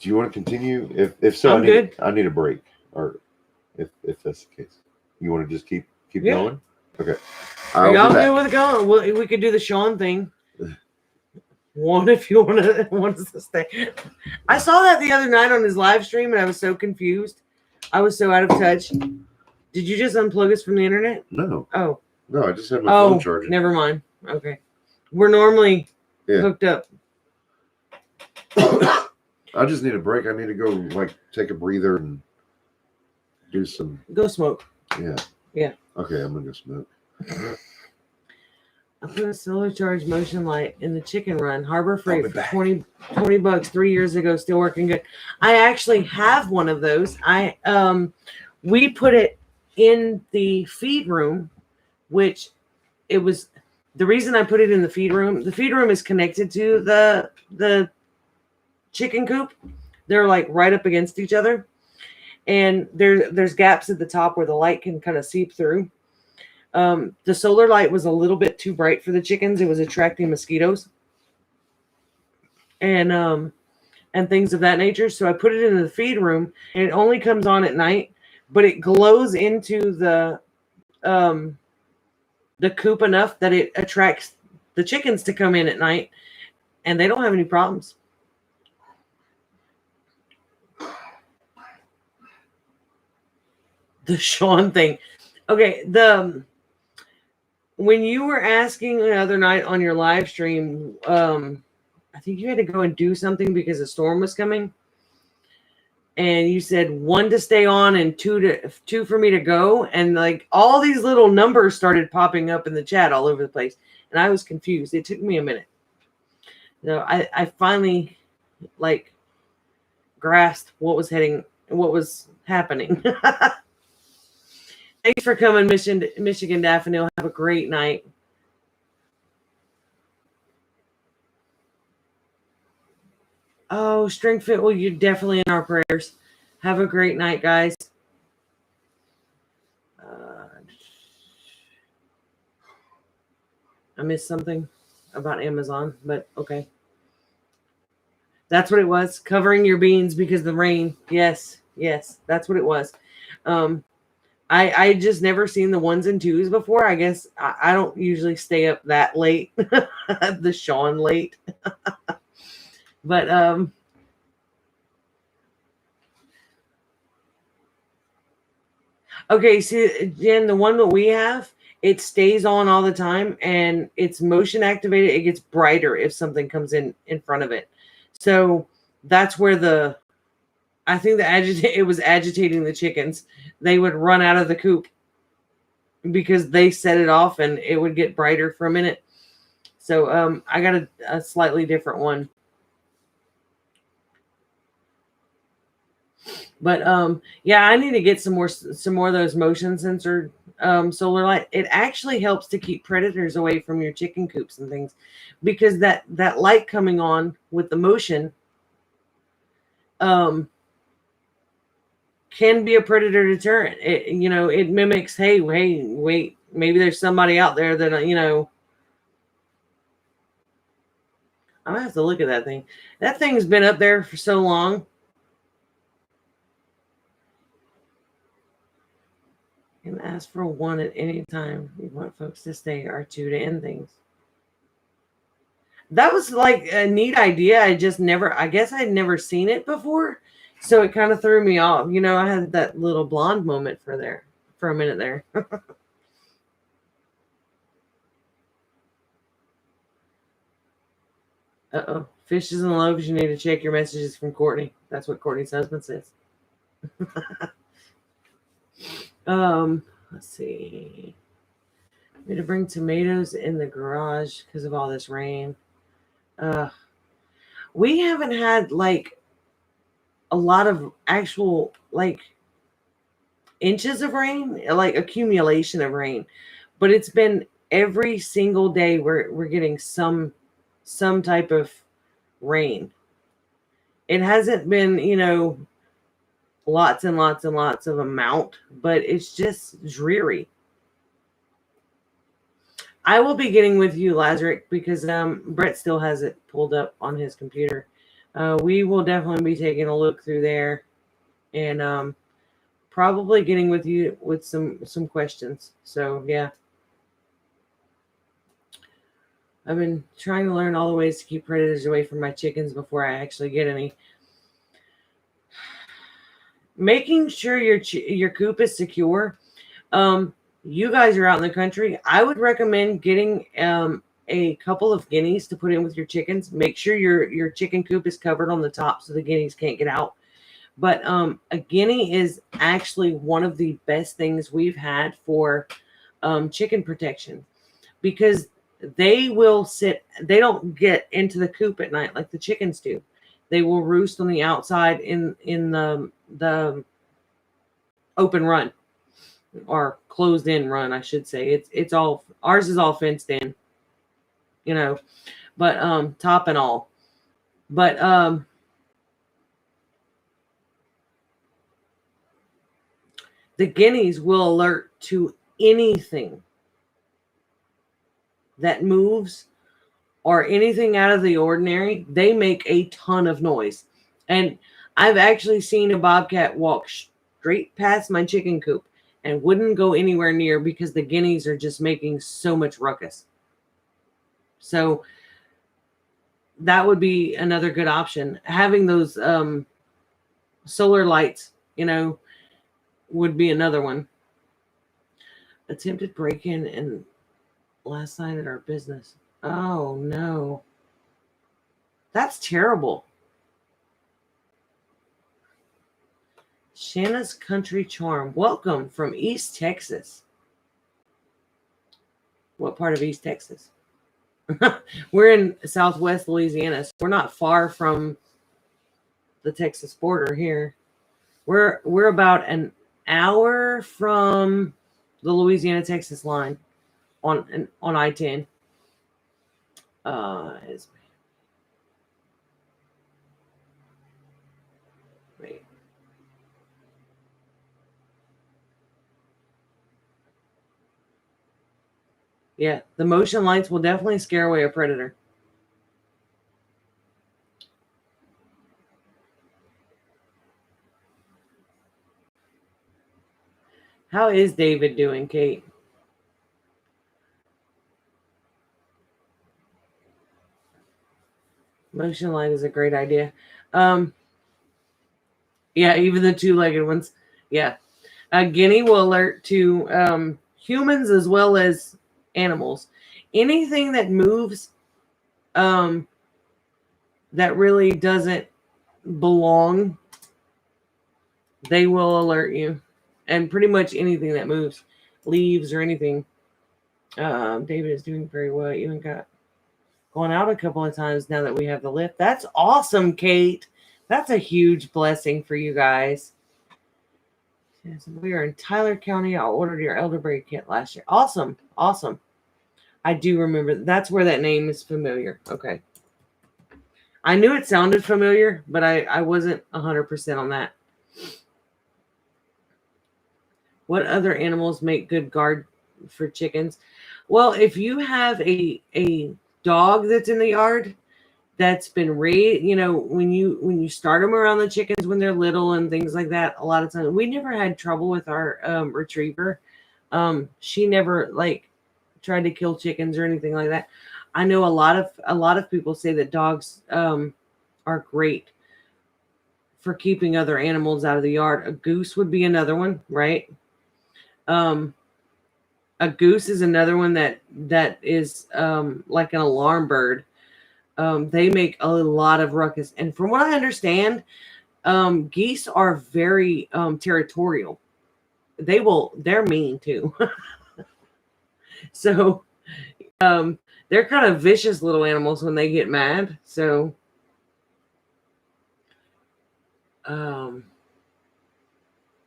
to continue? If so, I'm good. I need a break. Or if that's the case, you want to just keep Yeah. going? Okay. Are I'll y'all be back. good with it going? Well, we could do the Sean thing. One, if you want us to stay. I saw that the other night on his live stream, and I was so confused. I was so out of touch. Did you just unplug us from the internet? No, Oh, I just had my phone charging. never mind. Okay, we're normally Yeah. hooked up. I just need a break. I need to go take a breather and do some. Go smoke. Yeah. Yeah. Okay, I'm gonna go smoke. I put a solar charge motion light in the chicken run, Harbor I'll Freight be for back. $20 3 years ago, still working good. I actually have one of those. We put it in the feed room, which it was the reason I put it in the feed room. The feed room is connected to the chicken coop. They're right up against each other, and there's gaps at the top where the light can kind of seep through. The solar light was a little bit too bright for the chickens. It was attracting mosquitoes and things of that nature. So I put it in the feed room, and it only comes on at night, but it glows into the coop enough that it attracts the chickens to come in at night, and they don't have any problems. The Sean thing. Okay, when you were asking the other night on your live stream, I think you had to go and do something because a storm was coming. And you said 1 to stay on and 2 for me to go. And all these little numbers started popping up in the chat all over the place. And I was confused. It took me a minute. So I finally grasped what was happening. Thanks for coming, Michigan Daffodil. Have a great night. Oh, Strength Fit, well, you're definitely in our prayers. Have a great night, guys. I missed something about Amazon, but okay. That's what it was. Covering your beans because of the rain. Yes, that's what it was. I just never seen the 1s and 2s before. I guess I don't usually stay up that late. The Sean late. But okay, see, Jen, the one that we have, it stays on all the time and it's motion activated. It gets brighter if something comes in front of it. So that's where I think it was agitating the chickens. They would run out of the coop because they set it off and it would get brighter for a minute. So I got a slightly different one. But yeah, I need to get some more of those motion sensor solar light. It actually helps to keep predators away from your chicken coops and things, because that light coming on with the motion can be a predator deterrent. It mimics, hey, wait, maybe there's somebody out there that I'm gonna have to look at that thing. That thing's been up there for so long. And ask for 1 at any time. You want folks to stay, or 2 to end things. That was like a neat idea. I guess I'd never seen it before. So it kind of threw me off. I had that little blonde moment for a minute there. Uh-oh. Fishes and loaves, you need to check your messages from Courtney. That's what Courtney's husband says. Let's see. I need to bring tomatoes in the garage because of all this rain. We haven't had like a lot of actual like inches of rain, like accumulation of rain, but it's been every single day we're getting some type of rain. It hasn't been, lots and lots and lots of amount, but it's just dreary. I will be getting with you, Lazarick, because Brett still has it pulled up on his computer. We will definitely be taking a look through there and probably getting with you with some questions. So yeah, I've been trying to learn all the ways to keep predators away from my chickens before I actually get any. Making sure your coop is secure. You guys are out in the country. I would recommend getting a couple of guineas to put in with your chickens. Make sure your chicken coop is covered on the top so the guineas can't get out. But a guinea is actually one of the best things we've had for chicken protection, because they don't get into the coop at night like the chickens do. They will roost on the outside in the open run, or closed in run, I should say. It's all, ours is all fenced in, but top and all. But the guineas will alert to anything that moves or anything out of the ordinary. They make a ton of noise. And I've actually seen a bobcat walk straight past my chicken coop and wouldn't go anywhere near because the guineas are just making so much ruckus. So that would be another good option. Having those solar lights, would be another one. Attempted break-in and last night at our business. Oh no. That's terrible. Shanna's Country Charm. Welcome from East Texas. What part of East Texas? We're in Southwest Louisiana, so we're not far from the Texas border here. We're about an hour from the Louisiana Texas line on I-10. Wait. Yeah, the motion lights will definitely scare away a predator. How is David doing, Kate? Motion light is a great idea. Yeah, even the two-legged ones. Yeah. A guinea will alert to humans as well as animals. Anything that moves that really doesn't belong, they will alert you. And pretty much anything that moves, leaves or anything. David is doing very well. Even got going out a couple of times now that we have the lift. That's awesome, Kate. That's a huge blessing for you guys. Yes, we are in Tyler County. I ordered your elderberry kit last year. Awesome. Awesome. I do remember. That's where that name is familiar. Okay. I knew it sounded familiar, but I wasn't 100% on that. What other animals make good guard for chickens? Well, if you have a dog that's in the yard that's been raised, you know, when you start them around the chickens when they're little and things like that, a lot of times we never had trouble with our retriever. She never like tried to kill chickens or anything like that. I know a lot of people say that dogs are great for keeping other animals out of the yard. A goose would be another one, right? A goose is another one that is like an alarm bird. They make a lot of ruckus. And from what I understand, geese are very territorial. They're mean too. So they're kind of vicious little animals when they get mad. So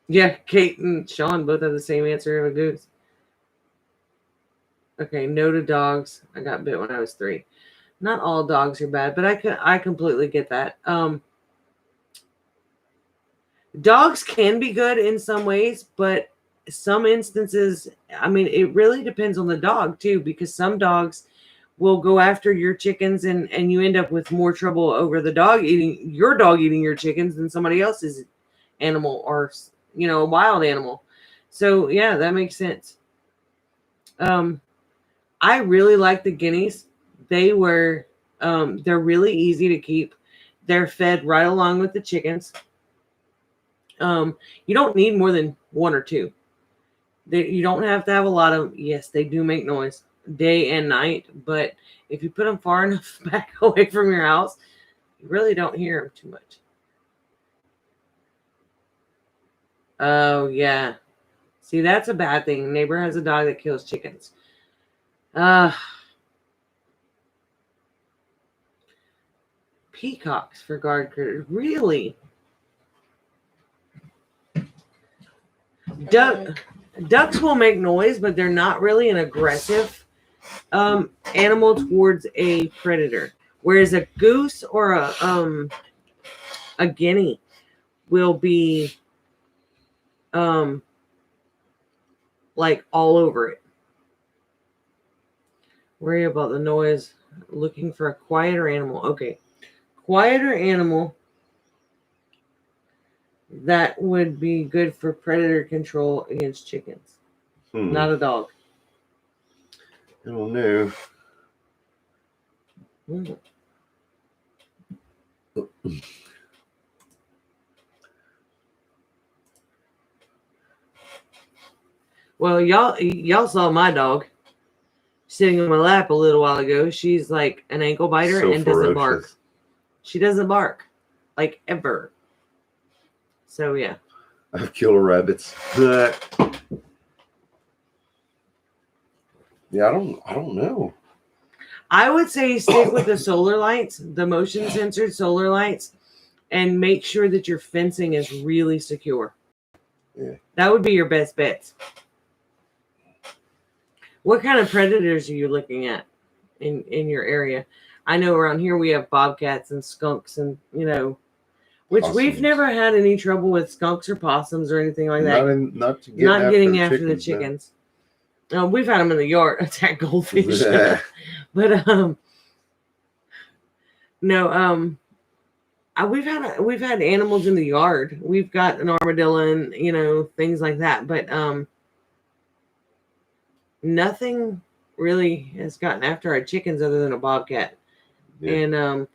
yeah, Kate and Sean both have the same answer of a goose. Okay, no to dogs. I got bit when I was 3. Not all dogs are bad, but I completely get that. Dogs can be good in some ways, but some instances, I mean, it really depends on the dog too, because some dogs will go after your chickens and you end up with more trouble over the dog eating your chickens than somebody else's animal or, you know, a wild animal. So yeah, that makes sense. I really like the guineas. They're really easy to keep. They're fed right along with the chickens. You don't need more than 1 or 2. You don't have to have a lot of, yes, they do make noise day and night, but if you put them far enough back away from your house, you really don't hear them too much. Oh, yeah. See, that's a bad thing. Neighbor has a dog that kills chickens. Peacocks for guard critters. Really? Ducks will make noise, but they're not really an aggressive animal towards a predator. Whereas a goose or a guinea will be like all over it. Worry about the noise. Looking for a quieter animal. Okay. Quieter animal that would be good for predator control against chickens. Not a dog. I don't know. Well, y'all saw my dog sitting on my lap a little while ago. She's like an ankle biter So and doesn't ferocious. bark. She doesn't bark, like ever. So yeah. I've killed rabbits. Yeah, I don't know. I would say stick with the solar lights, the motion censored solar lights, and make sure that your fencing is really secure. Yeah. That would be your best bet. What kind of predators are you looking at in your area? I know around here we have bobcats and skunks and, which we've Possums. never had any trouble with skunks or possums or anything like that. Not Getting after the chickens. chickens. We've had them in the yard attack goldfish. But no, we've had animals in the yard. We've got an armadillo and things like that, but nothing really has gotten after our chickens other than a bobcat. Yeah. And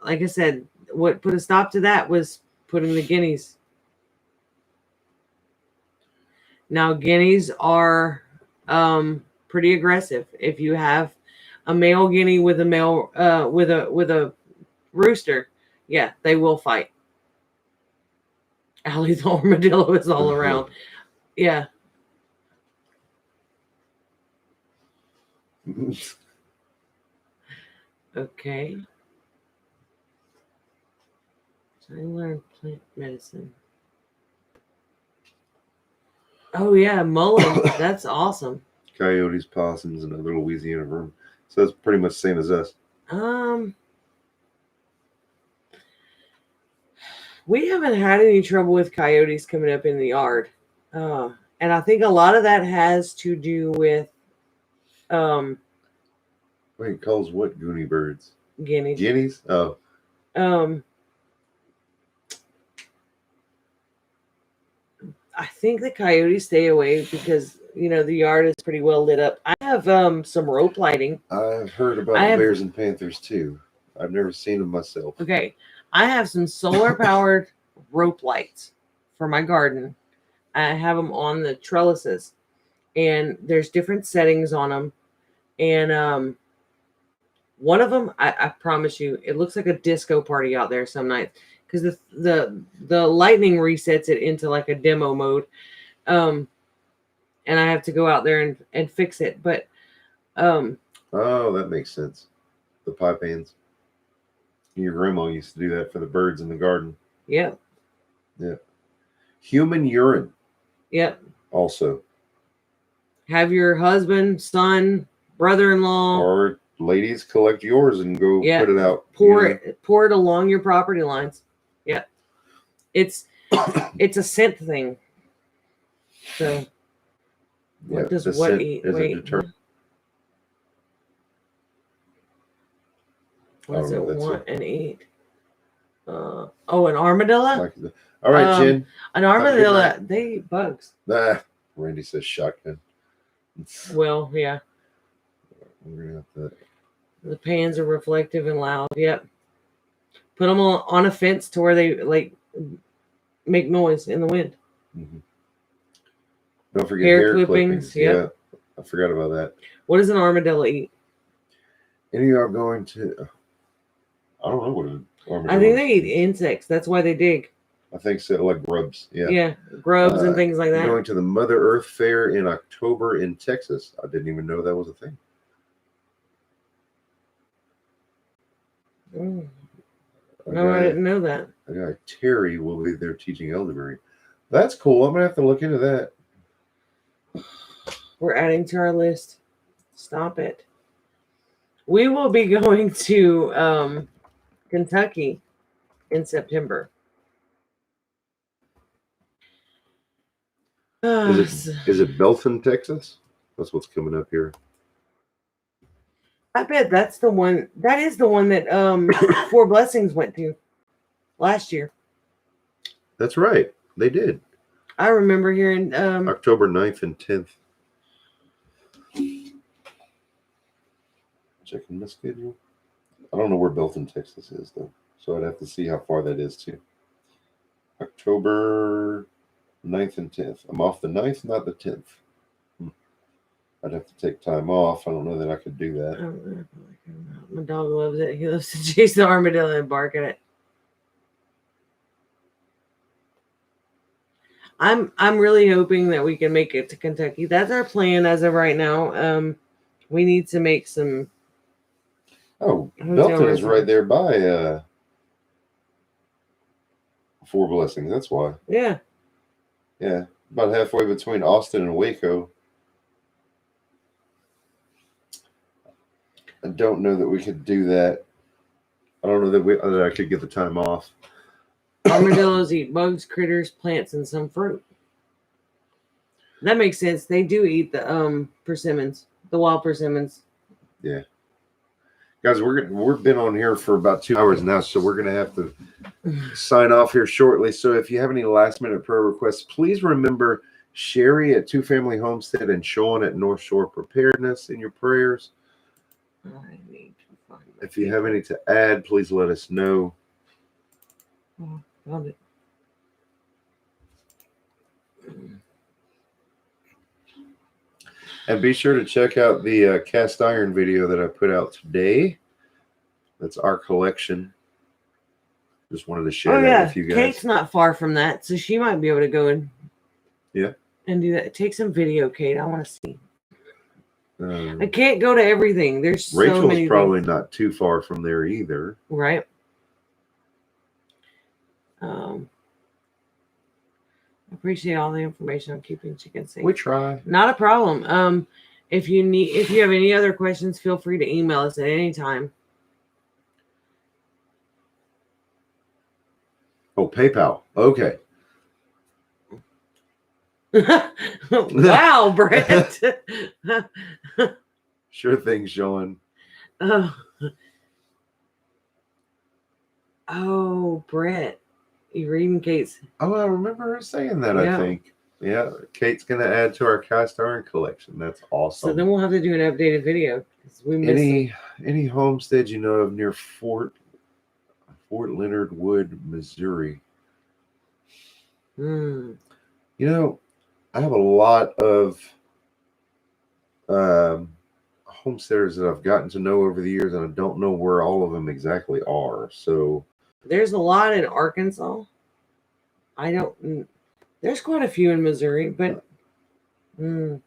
like I said, what put a stop to that was putting the guineas. Now guineas are pretty aggressive. If you have a male guinea with a male with a rooster, yeah, they will fight. Allie the armadillo is all around. Yeah. Okay. So I learned plant medicine. Oh yeah, mullen. That's awesome. Coyotes, possums, and other Louisiana vermin. So that's pretty much the same as us. We haven't had any trouble with coyotes coming up in the yard. And I think a lot of that has to do with Wait, it calls what goonie birds? guineas. Guineas? Oh. I think the coyotes stay away because the yard is pretty well lit up. I have some rope lighting. I've heard about bears and panthers too. I've never seen them myself. Okay. I have some solar powered rope lights for my garden. I have them on the trellises, and there's different settings on them. And one of them, I promise you, it looks like a disco party out there some nights because the lightning resets it into like a demo mode. And I have to go out there and fix it. But oh, that makes sense. The pie pans. Your grandma used to do that for the birds in the garden. Yeah. Yeah. Human urine. Yep. Also. Have your husband, son, brother-in-law, or ladies collect yours and go put it out. Pour it along your property lines. Yeah. It's a scent thing. So what does what eat? Wait. What does it want and eat? An armadillo? All right, Jen. An armadillo, they eat bugs. Randy says shotgun. Well, yeah. We're gonna have to... The pans are reflective and loud. Yep. Put them on a fence to where they make noise in the wind. Mm-hmm. Don't forget hair clippings. Yep. Yeah, I forgot about that. What does an armadillo eat? Any are going to... I don't know what an armadillo. I think they eat insects. That's why they dig. I think so, like grubs. Yeah. Yeah, grubs and things like that. Going to the Mother Earth Fair in October in Texas. I didn't even know that was a thing. Oh. No, I didn't know that. A guy, Terry, will be there teaching elderberry. That's cool. I'm going to have to look into that. We're adding to our list. Stop it. We will be going to Kentucky in September. Is it Belton, Texas? That's what's coming up here. I bet that's the one. That is the one that Four Blessings went to last year. That's right. They did. I remember hearing October 9th and 10th. Checking my schedule. I don't know where Belton, Texas is, though. So I'd have to see how far that is, too. October 9th and 10th. I'm off the 9th, not the 10th. I'd have to take time off. I don't know that I could do that. My dog loves it. He loves to chase the armadillo and bark at it. I'm really hoping that we can make it to Kentucky. That's our plan as of right now. We need to make some. Oh, Belton is right there by Four Blessings. That's why. Yeah. Yeah, about halfway between Austin and Waco. don't know that we could do that. I don't know that I could get the time off. Armadillos eat bugs, critters, plants, and some fruit. That makes sense. They do eat the persimmons, the wild persimmons. Yeah. Guys, we've been on here for about 2 hours now, so we're gonna have to sign off here shortly. So if you have any last minute prayer requests, please remember Sherry at Two Family Homestead and Sean at North Shore Preparedness in your prayers. I need to find my If you have any to add, please let us know. Oh, found it. And be sure to check out the cast iron video that I put out today. That's our collection. Just wanted to share that with you guys. Kate's not far from that, so she might be able to go and do that. Take some video, Kate. I want to see. I can't go to everything. There's so Rachel's many probably things. not too far from there either. Right. Appreciate all the information on keeping chickens safe. We try. Not a problem. If you have any other questions, feel free to email us at any time. Oh, PayPal. Okay. Wow, Brett. Sure thing, Sean. Oh, Brett. You reading Kate's? Oh, I remember her saying that, Yeah. I think. Yeah, Kate's going to add to our cast iron collection. That's awesome. So then we'll have to do an updated video. We missed any homestead you know of near Fort Leonard Wood, Missouri? Hmm. You know, I have a lot of homesteaders that I've gotten to know over the years, and I don't know where all of them exactly are. So There's a lot in Arkansas. There's quite a few in Missouri, but I'll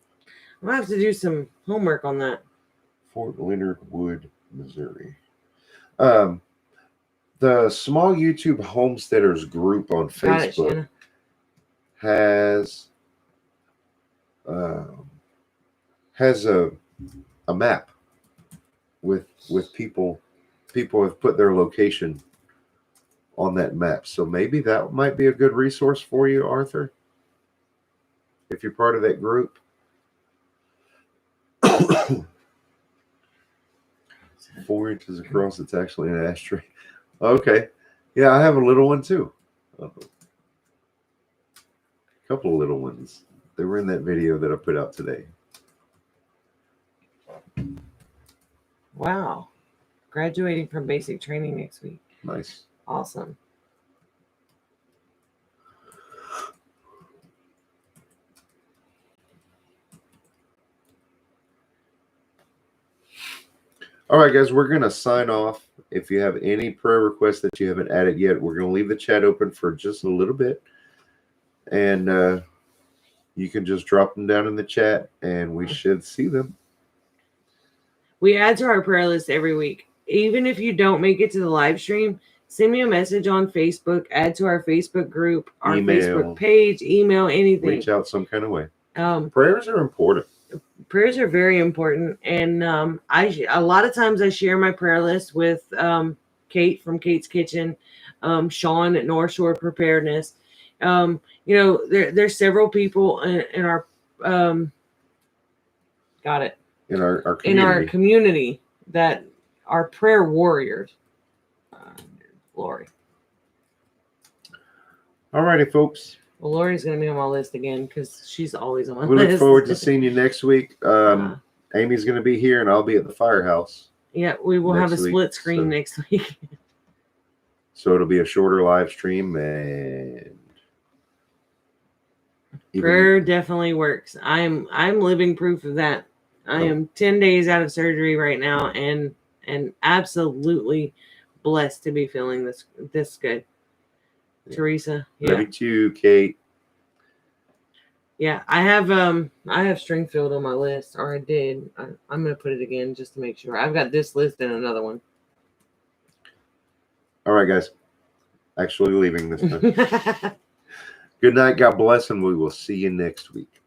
have to do some homework on that. Fort Leonard Wood, Missouri. The Small YouTube Homesteaders group on Facebook has a map with people have put their location on that map. So maybe that might be a good resource for you, Arthur, if you're part of that group. 4 inches across, it's actually an ashtray. Okay. Yeah, I have a little one too. A couple of little ones. They were in that video that I put out today. Wow. Graduating from basic training next week. Nice. Awesome. All right, guys, we're going to sign off. If you have any prayer requests that you haven't added yet, we're going to leave the chat open for just a little bit. And you can just drop them down in the chat, and we should see them. We add to our prayer list every week. Even if you don't make it to the live stream, send me a message on Facebook, add to our Facebook group, our Facebook page, email, anything. Reach out some kind of way. Prayers are important. Prayers are very important. And a lot of times I share my prayer list with Kate from Kate's Kitchen, Sean at North Shore Preparedness. There's several people in our in our community. In our community that are prayer warriors. Lori. All righty, folks. Well, Lori's going to be on my list again because she's always on my We list. look forward to seeing you next week. Amy's going to be here, and I'll be at the firehouse. Yeah, we will have a split screen next week. So it'll be a shorter live stream, and prayer definitely works. I'm living proof of that. I am 10 days out of surgery right now, and absolutely blessed to be feeling this good. Yeah. Teresa, love you too, Kate. Yeah, I have Stringfield on my list, or I did. I'm gonna put it again just to make sure. I've got this list and another one. All right, guys. Actually leaving this time. Good night. God bless, and we will see you next week.